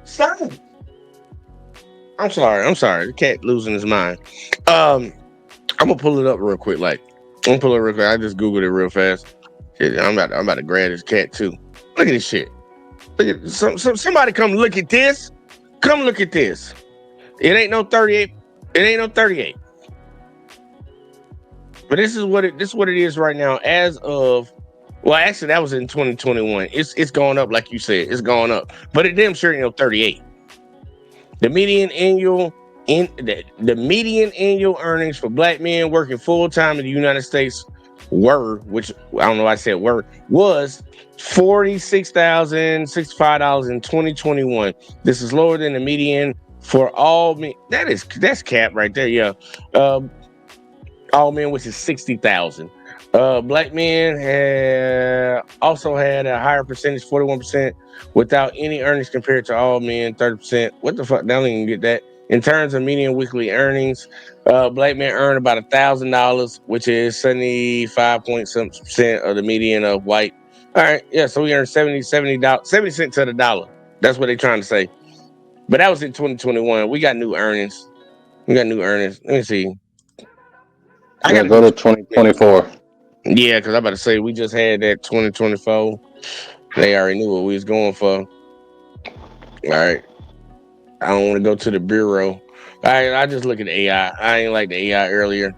stop. I'm sorry. The cat losing his mind. I'm gonna pull it up real quick. I'm gonna pull it real quick. I just googled it real fast. Shit, I'm about to grab this cat too. Look at this shit. Look at somebody come look at this. Come look at this. It ain't no 38. It ain't no 38. But this is what it is right now. As of, well, actually, that was in 2021. It's going up, like you said. It's going up. But it damn sure ain't no 38. The median annual the median annual earnings for black men working full time in the United States which I don't know why I said was $46,065 in 2021. This is lower than the median for all men. That's cap right there, yeah. All men, which is 60,000. Black men also had a higher percentage, 41%, without any earnings compared to all men, 30%. What the fuck? I don't even get that. In terms of median weekly earnings, black men earn about $1,000, which is 75.7% of the median of white. All right, yeah, so we earn 70 cents to the dollar. That's what they're trying to say. But that was in 2021. We got new earnings. Let me see. I Yeah, gotta go go. to 2024. Yeah, because I'm about to say we just had that 2024. They already knew what we was going for. All right. I don't want to go to the bureau. All right, I just look at the AI. I ain't like the AI earlier.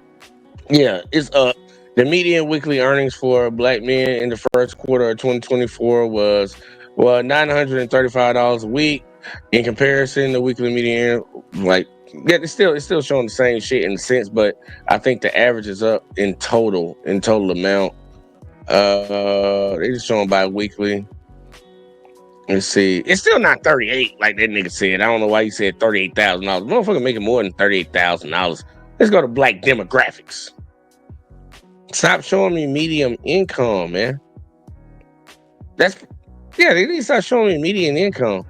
Yeah, it's up. The median weekly earnings for black men in the first quarter of 2024 was $935 a week. In comparison, the weekly median, it's still showing the same shit in a sense, but I think the average is up in total amount. They just showing bi-weekly. Let's see. It's still not 38, like that nigga said. I don't know why he said $38,000. Motherfucker making more than $38,000. Let's go to black demographics. Stop showing me median income, man. They need to start showing me median income.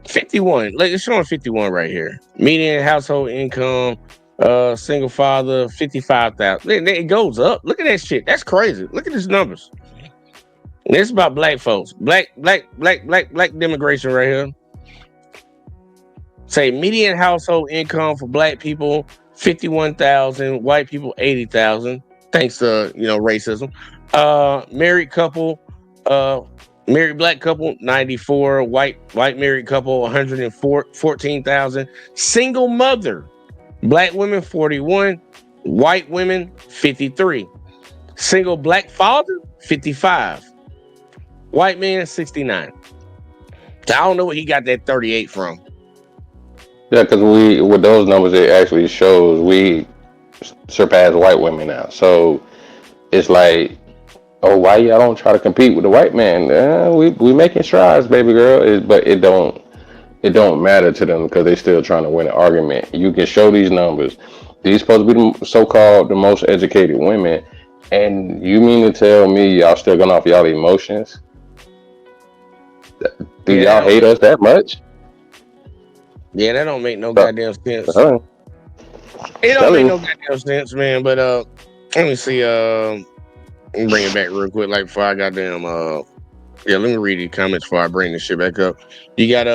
51. Like, it's showing 51 right here. Median household income, single father, 55,000. It goes up. Look at that shit. That's crazy. Look at these numbers. And it's about black folks. Black demographic right here. Say median household income for black people, 51,000, white people, 80,000. Thanks to, racism. Married couple, married black couple, 94. White married couple, 114,000. Single mother, black women, 41. White women, 53. Single black father, 55. White man, 69. So I don't know where he got that 38 from. Yeah, because with those numbers, it actually shows we surpass white women now. So it's like, oh, why y'all don't try to compete with the white man? We making strides, baby girl. But it don't matter to them because they still trying to win an argument. You can show these numbers. These supposed to be the so-called the most educated women, and you mean to tell me y'all still going off y'all emotions? Do y'all hate us that much? Yeah, that don't make no goddamn sense. It don't make no goddamn sense, man. But let me see. Let me bring it back real quick, like before I goddamn. Let me read the comments before I bring this shit back up. You got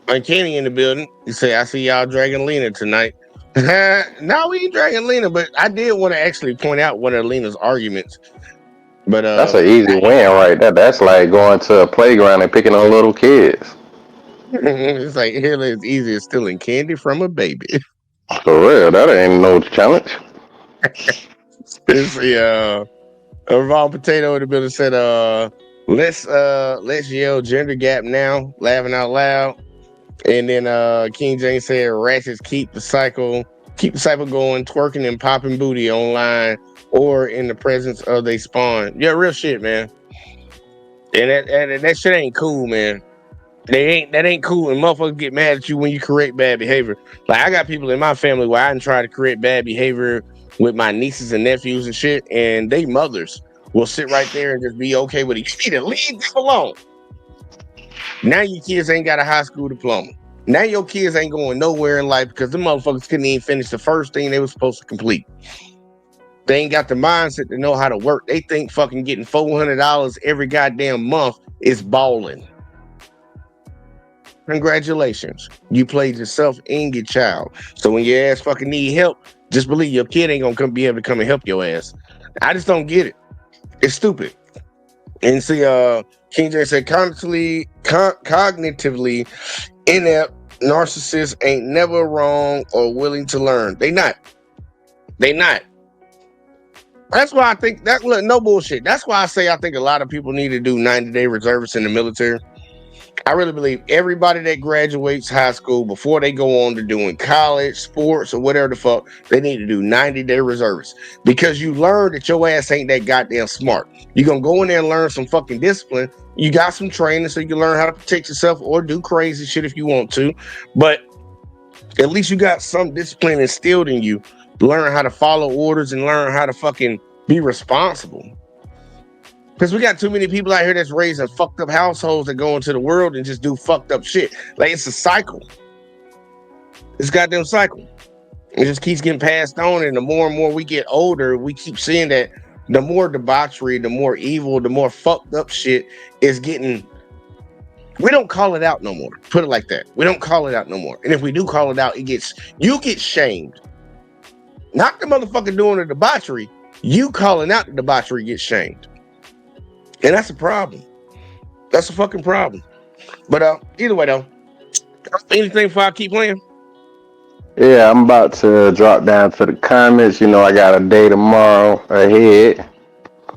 Uncanny in the building. You say, I see y'all dragging Lena tonight. No, we ain't dragging Lena, but I did want to actually point out one of Lena's arguments. But that's an easy win right there. That's like going to a playground and picking on little kids. It's like hell is easy as stealing candy from a baby. For real, that ain't no challenge. It's the Raw Potato in the building said, let's yell gender gap now, laughing out loud. And then King James said ratchets keep the cycle going, twerking and popping booty online or in the presence of they spawn. Yeah, real shit, man. And that shit ain't cool, man. That ain't cool. And motherfuckers get mad at you when you correct bad behavior. Like, I got people in my family where I done try to correct bad behavior with my nieces and nephews and shit, and they mothers will sit right there and just be okay with it. You need to leave them alone. Now your kids ain't got a high school diploma. Now your kids ain't going nowhere in life because the motherfuckers couldn't even finish the first thing they were supposed to complete. They ain't got the mindset to know how to work. They think fucking getting $400 every goddamn month is balling. Congratulations. You played yourself and your child. So when your ass fucking need help, just believe your kid ain't gonna be able to come and help your ass. I just don't get it. It's stupid. And see, King James said cognitively inept narcissists ain't never wrong or willing to learn. They not. That's why I think that look, no bullshit. That's why I say I think a lot of people need to do 90-day reservists in the military. I really believe everybody that graduates high school before they go on to doing college, sports, or whatever the fuck, they need to do 90-day reservists. Because you learn that your ass ain't that goddamn smart. You're going to go in there and learn some fucking discipline. You got some training so you can learn how to protect yourself or do crazy shit if you want to. But at least you got some discipline instilled in you. Learn how to follow orders and learn how to fucking be responsible. Because we got too many people out here that's raised in fucked up households that go into the world and just do fucked up shit. Like, it's a cycle. It's a goddamn cycle. It just keeps getting passed on. And the more and more we get older, we keep seeing that the more debauchery, the more evil, the more fucked up shit is getting. We don't call it out no more. Put it like that. We don't call it out no more. And if we do call it out, you get shamed. Not the motherfucker doing the debauchery. You calling out the debauchery gets shamed. And that's a problem. That's a fucking problem. But either way though, anything before I keep playing? Yeah, I'm about to drop down to the comments. You know, I got a day tomorrow ahead.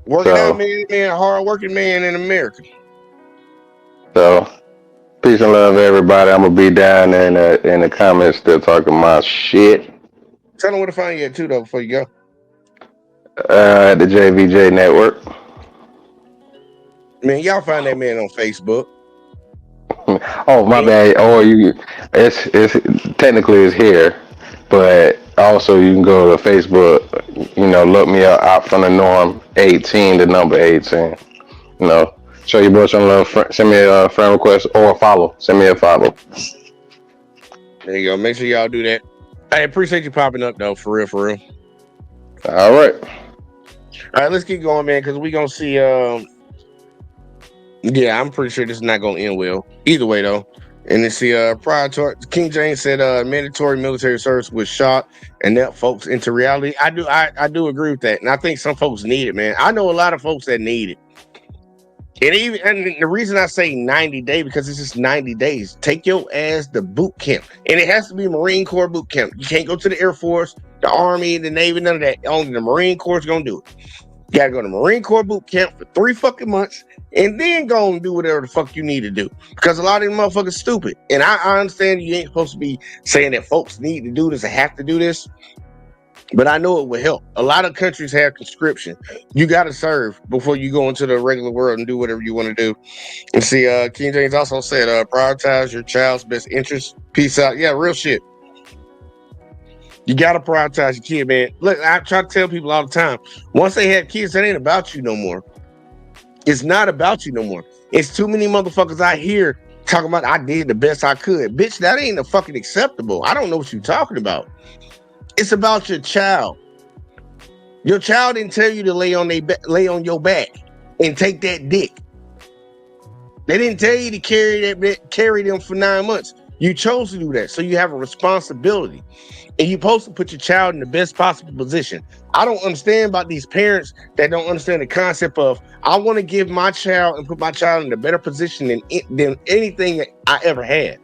Working out, So, man, hard working man in America. so peace and love, everybody. I'm gonna be down in the comments still talking my shit. Tell them where to find you at too though before you go. At the JVJ Network. Man, y'all find that man on Facebook. Oh, my bad. Or it's technically it's here, but also you can go to Facebook. You know, look me up out from the norm 18, the number 18. You know, show your bro some love. Send me a friend request or a follow. Send me a follow. There you go. Make sure y'all do that. I appreciate you popping up though, for real, for real. All right. All right, let's keep going, man, because we gonna see. Yeah, I'm pretty sure this is not gonna end well. Either way, though. And then see, prior to King James said, mandatory military service was shot and that folks into reality. I do agree with that, and I think some folks need it, man. I know a lot of folks that need it. And the reason I say 90 days because it's just 90 days. Take your ass to boot camp, and it has to be Marine Corps boot camp. You can't go to the Air Force, the Army, the Navy, none of that. Only the Marine Corps is gonna do it. You gotta go to Marine Corps boot camp for 3 fucking months and then go and do whatever the fuck you need to do. Because a lot of them motherfuckers stupid. And I understand you ain't supposed to be saying that folks need to do this or have to do this, but I know it will help. A lot of countries have conscription. You gotta serve before you go into the regular world and do whatever you want to do. And see, King James also said, prioritize your child's best interest. Peace out. Yeah, real shit. You gotta prioritize your kid, man. Look, I try to tell people all the time. Once they have kids, that ain't about you no more. It's not about you no more. It's too many motherfuckers out here talking about I did the best I could. Bitch, that ain't a fucking acceptable. I don't know what you're talking about. It's about your child. Your child didn't tell you to lay on your back and take that dick. They didn't tell you to carry them for 9 months. You chose to do that, so you have a responsibility. And you're supposed to put your child in the best possible position. I don't understand about these parents that don't understand the concept of I want to give my child and put my child in a better position than anything that I ever had.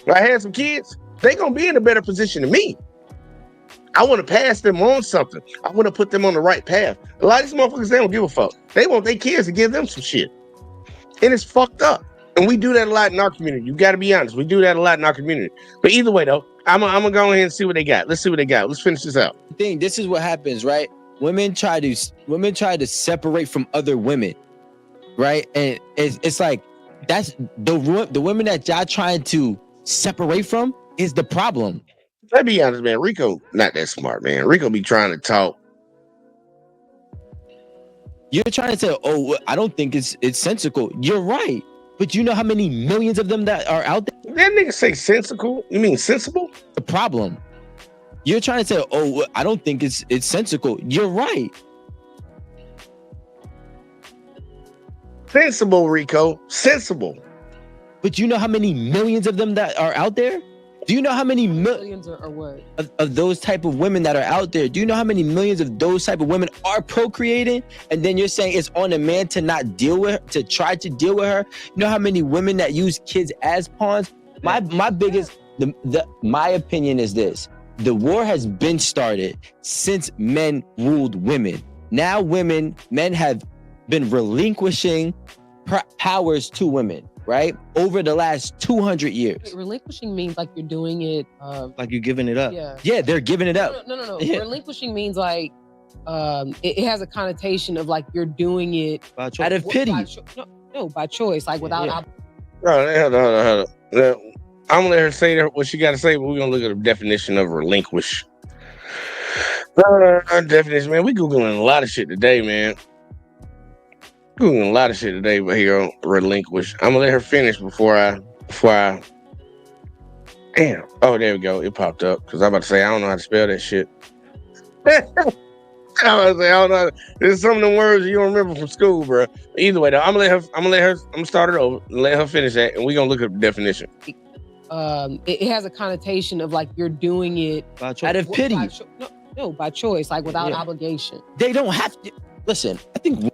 When I had some kids, they're going to be in a better position than me. I want to pass them on something. I want to put them on the right path. A lot of these motherfuckers, they don't give a fuck. They want their kids to give them some shit. And it's fucked up. And we do that a lot in our community. You got to be honest. We do that a lot in our community. But either way, though, I'm gonna go ahead and see what they got. Let's see what they got. Let's finish this out. This is what happens, right? Women try to separate from other women, right? And it's like that's the women that y'all trying to separate from is the problem. Let's be honest, man. Rico not that smart, man. Rico be trying to talk You're trying to say, oh, I don't think it's sensical. You're right. But you know how many millions of them that are out there? That nigga say sensical? You mean sensible? The problem. You're trying to say, oh, I don't think it's sensical. You're right. Sensible, Rico. Sensible. But you know how many millions of them that are out there? Do you know how many Millions or what? of those type of women that are out there? Do you know how many millions of those type of women are procreating? And then you're saying it's on a man to not deal with her, to try to deal with her. You know how many women that use kids as pawns? My biggest, my opinion is this: the war has been started since men ruled women. Now men have been relinquishing powers to women. Right? Over the last 200 years. Wait, relinquishing means like you're doing it. Like you're giving it up. Yeah, they're giving it up. No. Yeah. Relinquishing means like it has a connotation of like you're doing it out of pity. By choice, like without. Hold on. I'm gonna let her say what she got to say, but we're gonna look at the definition of relinquish. Definition, man. We googling a lot of shit today, man. Googling a lot of shit today, but here on relinquish. I'm gonna let her finish before I. Damn. Oh, there we go. It popped up because I'm about to say I don't know how to spell that shit. I don't know. There's some of them words you don't remember from school, bro. Either way, though, I'm gonna start it over. Let her finish that, and we're gonna look at the definition. It has a connotation of like you're doing it out of pity. By choice, like without obligation. They don't have to. Listen, I think.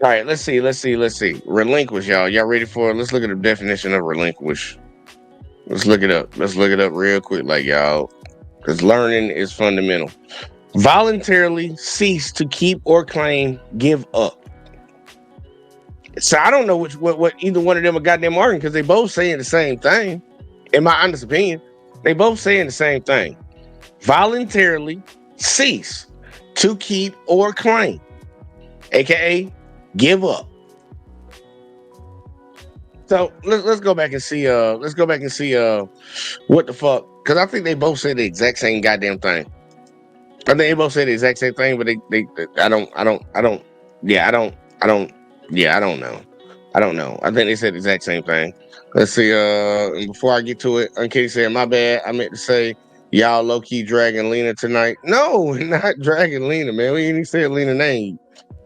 All right, let's see. Relinquish, y'all. Y'all ready for it? Let's look at the definition of relinquish. Let's look it up. Real quick, like y'all, because learning is fundamental. Voluntarily cease to keep or claim, give up. So I don't know what either one of them are goddamn arguing because they both saying the same thing. In my honest opinion, they both saying the same thing. Voluntarily cease to keep or claim, aka give up. So let's go back and see. What the fuck? Because I think they both said the exact same goddamn thing. I think they both said the exact same thing, but I don't know. I don't know. I think they said the exact same thing. Let's see. And before I get to it, Katie said, "My bad. I meant to say y'all low key dragging Lena tonight." No, we're not dragging Lena, man. We ain't even said Lena's name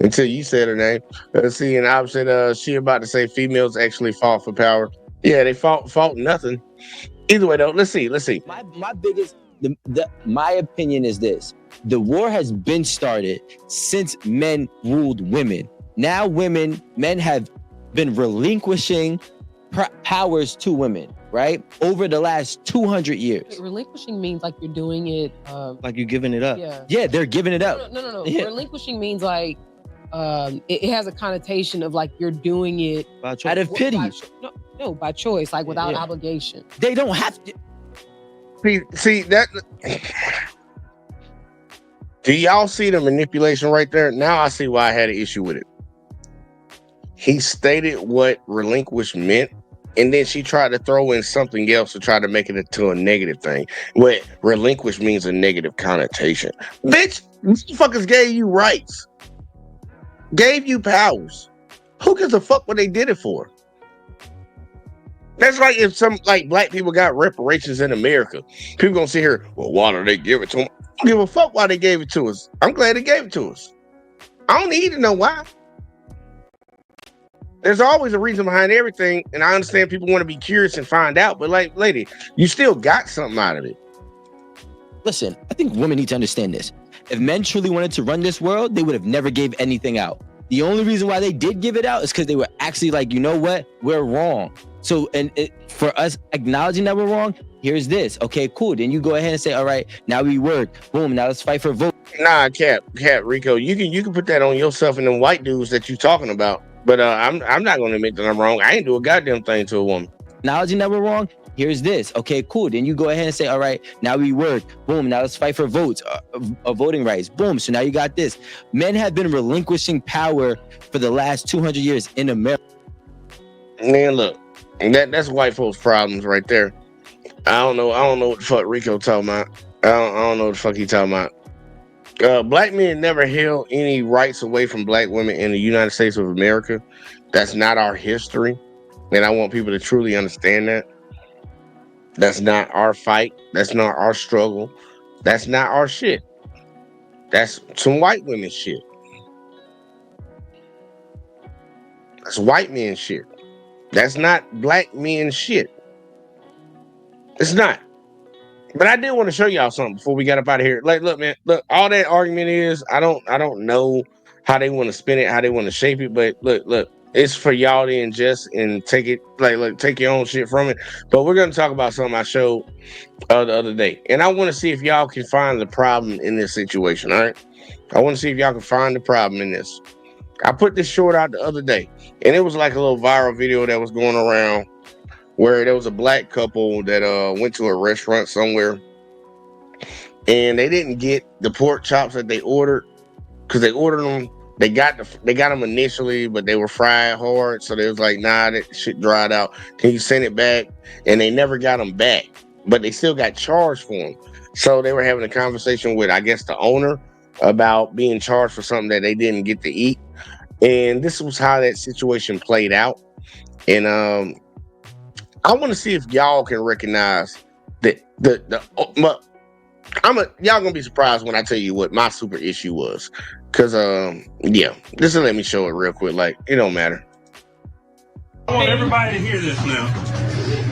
until you said her name. Let's see. And opposite, she about to say females actually fought for power. Yeah, they fought nothing. Either way, though, let's see. My biggest, my opinion is this: the war has been started since men ruled women. Now men have been relinquishing powers to women, right? Over the last 200 years. Wait, relinquishing means like you're doing it. Like you're giving it up. Yeah, they're giving it up. No. Yeah. Relinquishing means like it has a connotation of like you're doing it out of pity. By choice, like without obligation. They don't have to. See that? Do y'all see the manipulation right there? Now I see why I had an issue with it. He stated what relinquish meant, and then she tried to throw in something else to try to make it into a negative thing. What relinquish means a negative connotation. Bitch, motherfuckers gave you rights, gave you powers. Who gives a fuck what they did it for? That's like if some like black people got reparations in America. People gonna sit here, well, why did they give it to them? I don't give a fuck why they gave it to us. I'm glad they gave it to us. I don't need to know why. There's always a reason behind everything, and I understand people want to be curious and find out, but like, lady, you still got something out of it. Listen, I think women need to understand this. If men truly wanted to run this world, they would have never gave anything out. The only reason why they did give it out is because they were actually like, you know what? We're wrong. So, for us acknowledging that we're wrong, here's this. Okay, cool. Then you go ahead and say, all right, now we work. Boom. Now let's fight for vote. Nah, Cap, Rico, you can put that on yourself and them white dudes that you talking about. But I'm not going to admit that I'm wrong. I ain't do a goddamn thing to a woman. Acknowledging that we're wrong, here's this. Okay, cool. Then you go ahead and say, all right, now we work. Boom. Now let's fight for votes, voting rights. Boom. So now you got this. Men have been relinquishing power for the last 200 years in America. Man, look, that's white folks' problems right there. I don't know what the fuck Rico talking about. I don't know what the fuck he talking about. Black men never held any rights away from black women in the United States of America. That's not our history. And I want people to truly understand that. That's not our fight. That's not our struggle. That's not our shit. That's some white women shit. That's white men shit. That's not black men shit. It's not. But I did want to show y'all something before we got up out of here. Like, look, man, look, all that argument is, I don't know how they want to spin it, how they want to shape it, but look, it's for y'all to ingest and take it, like take your own shit from it. But we're gonna talk about something I showed the other day, and I want to see if y'all can find the problem in this situation. All right, I want to see if y'all can find the problem in this. I put this short out the other day, and it was like a little viral video that was going around where there was a black couple that went to a restaurant somewhere, and they didn't get the pork chops that they ordered because they ordered them. They got them initially, but they were fried hard, so they was like, nah, that shit dried out. Can you send it back? And they never got them back, but they still got charged for them. So they were having a conversation with, I guess, the owner about being charged for something that they didn't get to eat. And this was how that situation played out. And I want to see if y'all can recognize that y'all gonna be surprised when I tell you what my super issue was. Cause yeah, just let me show it real quick. Like, it don't matter. I want everybody to hear this now.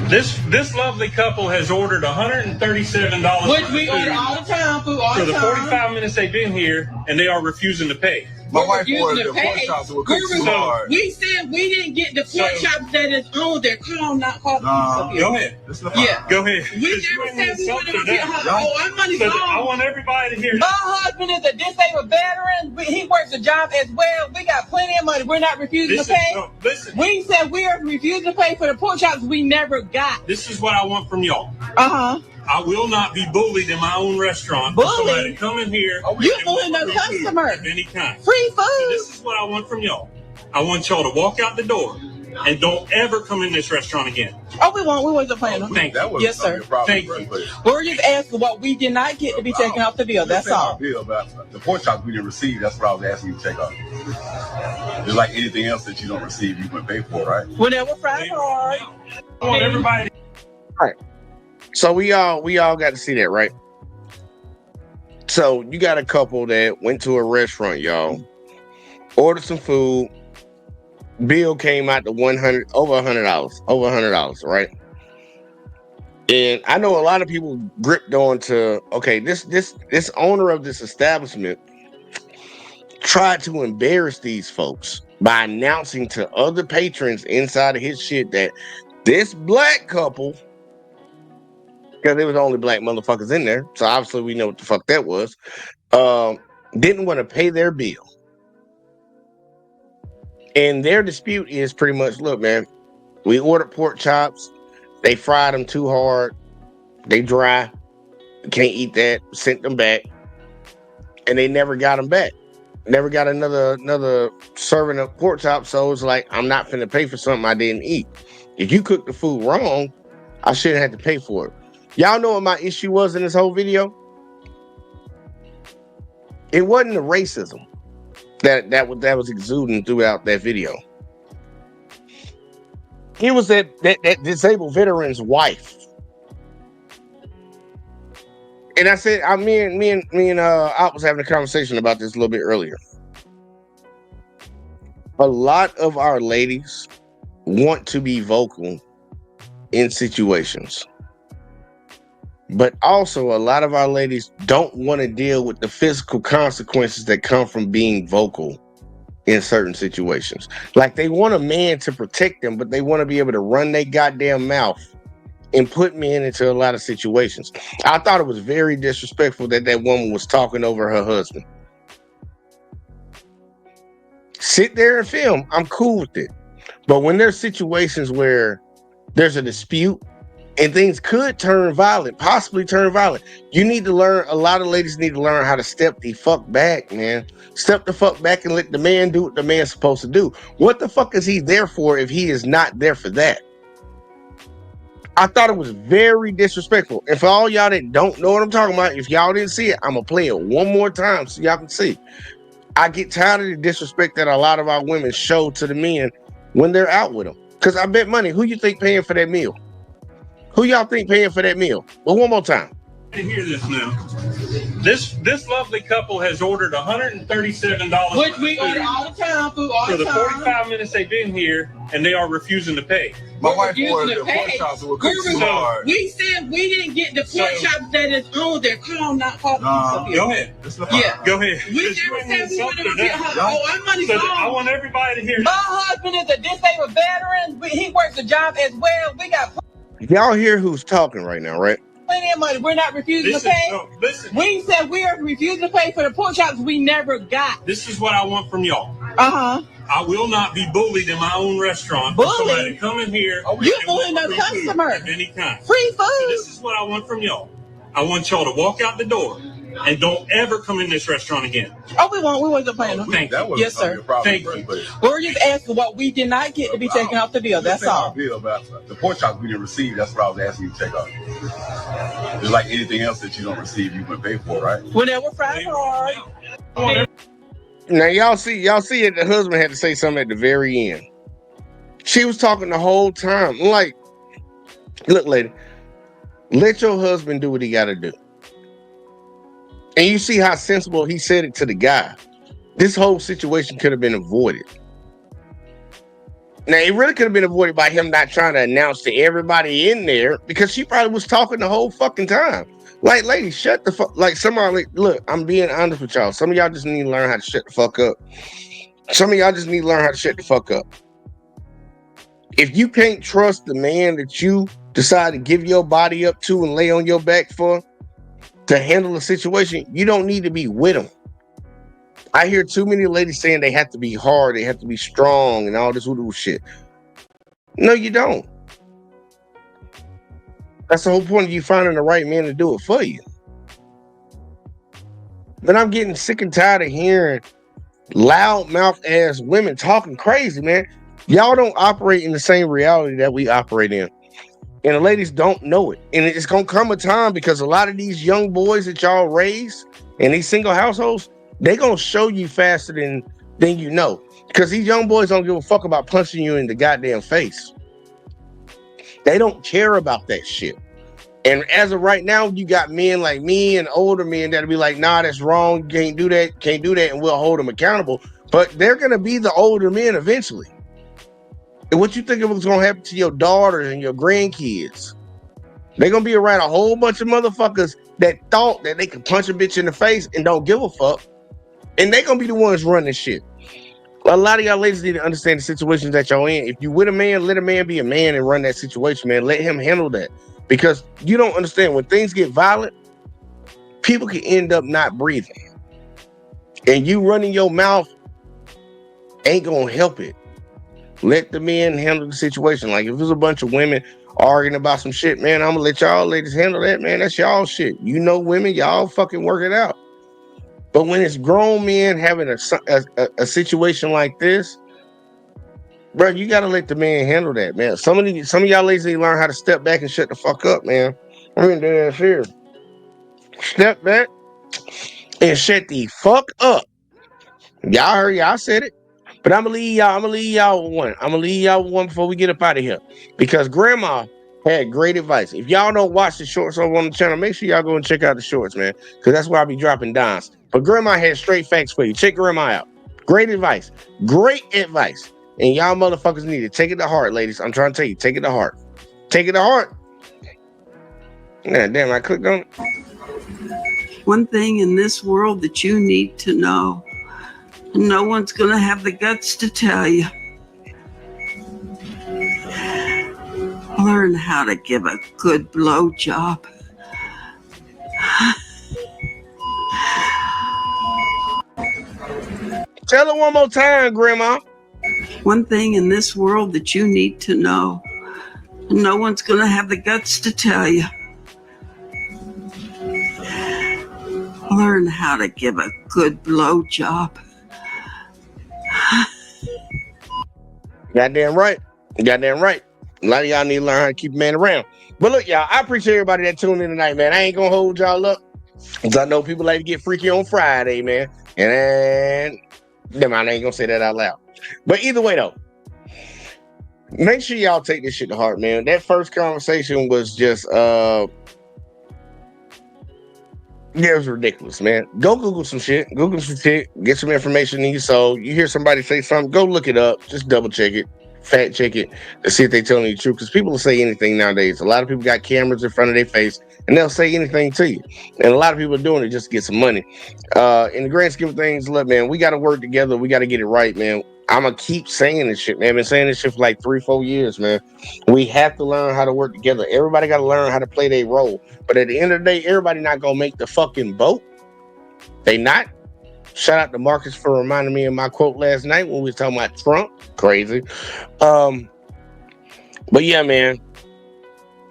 This lovely couple has ordered $137, which we order all the time for the 45 minutes they've been here, and they are refusing to pay. My wife ordered the pork chops that were cooked too hard. We said we didn't get the pork chops that is on there. Come on, not call the Go ahead. Yeah. Go ahead. We never said we wanted to get her. Oh, our money's gone. I want everybody to hear. My husband is a disabled veteran. He works a job as well. We got plenty of money. We're not refusing to pay. Listen. We said we are refusing to pay for the pork chops we never got. This is what I want from y'all. Uh-huh. I will not be bullied in my own restaurant. Somebody come in here. You bullying the customer. Of any kind. Free food. So this is what I want from y'all. I want y'all to walk out the door and don't ever come in this restaurant again. Oh, we won't. We wasn't planning. Thank you. Yes, sir. Thank you. We're just asking what we did not get to be taken off the bill. That's all. Bill, but the pork chops we didn't receive. That's what I was asking you to take off. Just like anything else that you don't receive, you can pay for, right? Whenever fried hard. I want everybody. All right. So we all got to see that, right? So you got a couple that went to a restaurant, y'all, ordered some food. Bill came out to over $100, right? And I know a lot of people gripped on to, okay, this owner of this establishment tried to embarrass these folks by announcing to other patrons inside of his shit that this black couple, because there was only black motherfuckers in there, so obviously we know what the fuck that was, didn't want to pay their bill. And their dispute is pretty much, look, man, we ordered pork chops, they fried them too hard, they dry, can't eat that, sent them back, and they never got them back. Never got another serving of pork chops, so it's like, I'm not finna pay for something I didn't eat. If you cooked the food wrong, I shouldn't have to pay for it. Y'all know what my issue was in this whole video? It wasn't the racism that was exuding throughout that video. It was that disabled veteran's wife. And I said, me and I was having a conversation about this a little bit earlier. A lot of our ladies want to be vocal in situations. But also, a lot of our ladies don't want to deal with the physical consequences that come from being vocal in certain situations. Like, they want a man to protect them, but they want to be able to run their goddamn mouth and put men into a lot of situations. I thought it was very disrespectful that woman was talking over her husband. Sit there and film. I'm cool with it. But when there's situations where there's a dispute, and things could turn violent, possibly turn violent, you need to learn, a lot of ladies need to learn how to step the fuck back, man. Step the fuck back and let the man do what the man's supposed to do. What the fuck is he there for if he is not there for that? I thought it was very disrespectful. And for all y'all that don't know what I'm talking about, if y'all didn't see it, I'm gonna play it one more time so y'all can see. I get tired of the disrespect that a lot of our women show to the men when they're out with them. Because I bet money, who you think paying for that meal? Who y'all think paying for that meal? Well, one more time. To hear this now. This lovely couple has ordered $137. Which we order all the time, food all for the the time. 45 minutes they've been here, and they are refusing to pay. My wife ordered the pork chops, so we said we didn't get the pork chops that is on there. Come on, not call Go ahead. Go ahead. We never said we wanted to get her. Oh, our money's gone. I want everybody to hear. My husband is a disabled veteran. He works a job as well. We got Y'all hear who's talking right now, right? plenty of money. We're not refusing to pay. Listen. We said we are refusing to pay for the pork chops we never got. This is what I want from y'all. Uh-huh. I will not be bullied in my own restaurant. Bullied? For somebody to come in here. You bullying a customer. Of any kind. Free food. So this is what I want from y'all. I want y'all to walk out the door and don't ever come in this restaurant again. Oh, we won't. We wasn't paying them. Thank you. Yes, sir. Thank you. We're just asking what we did not get to be taken off the bill. That's all. The pork chops we didn't receive, that's what I was asking you to take off. Just like anything else that you don't receive, you can pay for, right? When they were fried hard. Now y'all see it. The husband had to say something at the very end. She was talking the whole time. I'm like, look, lady, let your husband do what he got to do. And you see how sensible he said it to the guy. This whole situation could have been avoided. Now, it really could have been avoided by him not trying to announce to everybody in there, because she probably was talking the whole fucking time. Like, lady, shut the fuck. Like, somebody, look, I'm being honest with y'all. Some of y'all just need to learn how to shut the fuck up. Some of y'all just need to learn how to shut the fuck up. If you can't trust the man that you decide to give your body up to and lay on your back for to handle the situation, you don't need to be with him. I hear too many ladies saying they have to be hard, they have to be strong, and all this shit. No, you don't. That's the whole point of you finding the right man to do it for you. But I'm getting sick and tired of hearing loudmouth ass women talking crazy, man. Y'all don't operate in the same reality that we operate in. And the ladies don't know it. And it's going to come a time, because a lot of these young boys that y'all raise in these single households, they going to show you faster than you know. Because these young boys don't give a fuck about punching you in the goddamn face. They don't care about that shit. And as of right now, you got men like me and older men that'll be like, nah, that's wrong. You can't do that. And we'll hold them accountable. But they're going to be the older men eventually. And what you think of what's going to happen to your daughters and your grandkids? They're going to be around a whole bunch of motherfuckers that thought that they could punch a bitch in the face and don't give a fuck. And they're going to be the ones running shit. A lot of y'all ladies need to understand the situations that y'all in. If you with a man, let a man be a man and run that situation, man. Let him handle that. Because you don't understand, when things get violent, people can end up not breathing. And you running your mouth ain't going to help it. Let the men handle the situation. Like, if there's a bunch of women arguing about some shit, man, I'm going to let y'all ladies handle that, man. That's y'all shit. You know women, y'all fucking work it out. But when it's grown men having a situation like this, bro, you got to let the man handle that, man. Some of y'all ladies need to learn how to step back and shut the fuck up, man. I mean, that's here. Step back and shut the fuck up. Y'all heard, y'all said it. But I'm gonna leave y'all with one. I'm gonna leave y'all with one before we get up out of here. Because Grandma had great advice. If y'all don't watch the shorts over on the channel, make sure y'all go and check out the shorts, man. Because that's where I'll be dropping dimes. But Grandma had straight facts for you. Check Grandma out. Great advice. Great advice. And y'all motherfuckers need to take it to heart, ladies. I'm trying to tell you, take it to heart. Take it to heart. Nah, damn, I clicked on it. One thing in this world that you need to know, no one's going to have the guts to tell you. Learn how to give a good blowjob. Tell it one more time, Grandma. One thing in this world that you need to know, no one's going to have the guts to tell you. Learn how to give a good blowjob. Goddamn right. Goddamn right. A lot of y'all need to learn how to keep a man around. But look, y'all, I appreciate everybody that tuned in tonight, man. I ain't gonna hold y'all up, because I know people like to get freaky on Friday, man. And never mind, I ain't gonna say that out loud. But either way, though, make sure y'all take this shit to heart, man. That first conversation was just yeah, it was ridiculous, man. Go Google some shit. Google some shit. Get some information in your soul. You hear somebody say something, go look it up. Just double check it. Fact check it to see if they're telling you the truth. Because people will say anything nowadays. A lot of people got cameras in front of their face and they'll say anything to you. And a lot of people are doing it just to get some money. In the grand scheme of things, look, man, we got to work together. We got to get it right, man. I'm going to keep saying this shit, man. I've been saying this shit for like 3-4 years, man. We have to learn how to work together. Everybody got to learn how to play their role. But at the end of the day, everybody not going to make the fucking boat. They not. Shout out to Marcus for reminding me of my quote last night when we was talking about Trump. Crazy. But yeah, man.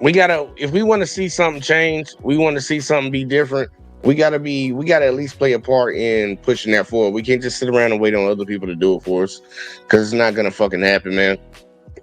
If we want to see something change, we want to see something be different, we gotta at least play a part in pushing that forward. We can't just sit around and wait on other people to do it for us, because it's not gonna fucking happen, man.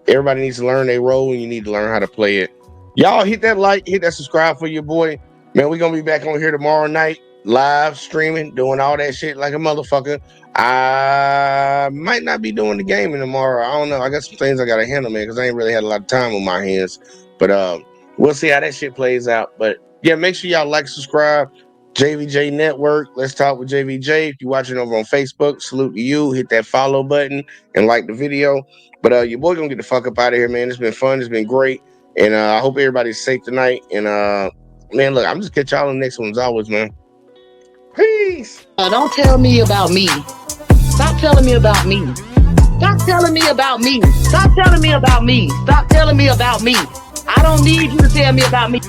Everybody needs to learn their role, and you need to learn how to play it. Y'all hit that like, hit that subscribe for your boy. Man, we're gonna be back on here tomorrow night, live streaming, doing all that shit like a motherfucker. I might not be doing the gaming tomorrow. I don't know. I got some things I gotta handle, man, because I ain't really had a lot of time on my hands. But we'll see how that shit plays out. But yeah, make sure y'all like, subscribe. JVJ Network. Let's talk with JVJ. If you're watching over on Facebook, salute to you. Hit that follow button and like the video. But your boy gonna get the fuck up out of here, man. It's been fun. It's been great. And I hope everybody's safe tonight. And man, look, I'm just catch y'all on the next one as always, man. Peace. Don't tell me about me. Stop telling me about me. Stop telling me about me. Stop telling me about me. Stop telling me about me. I don't need you to tell me about me.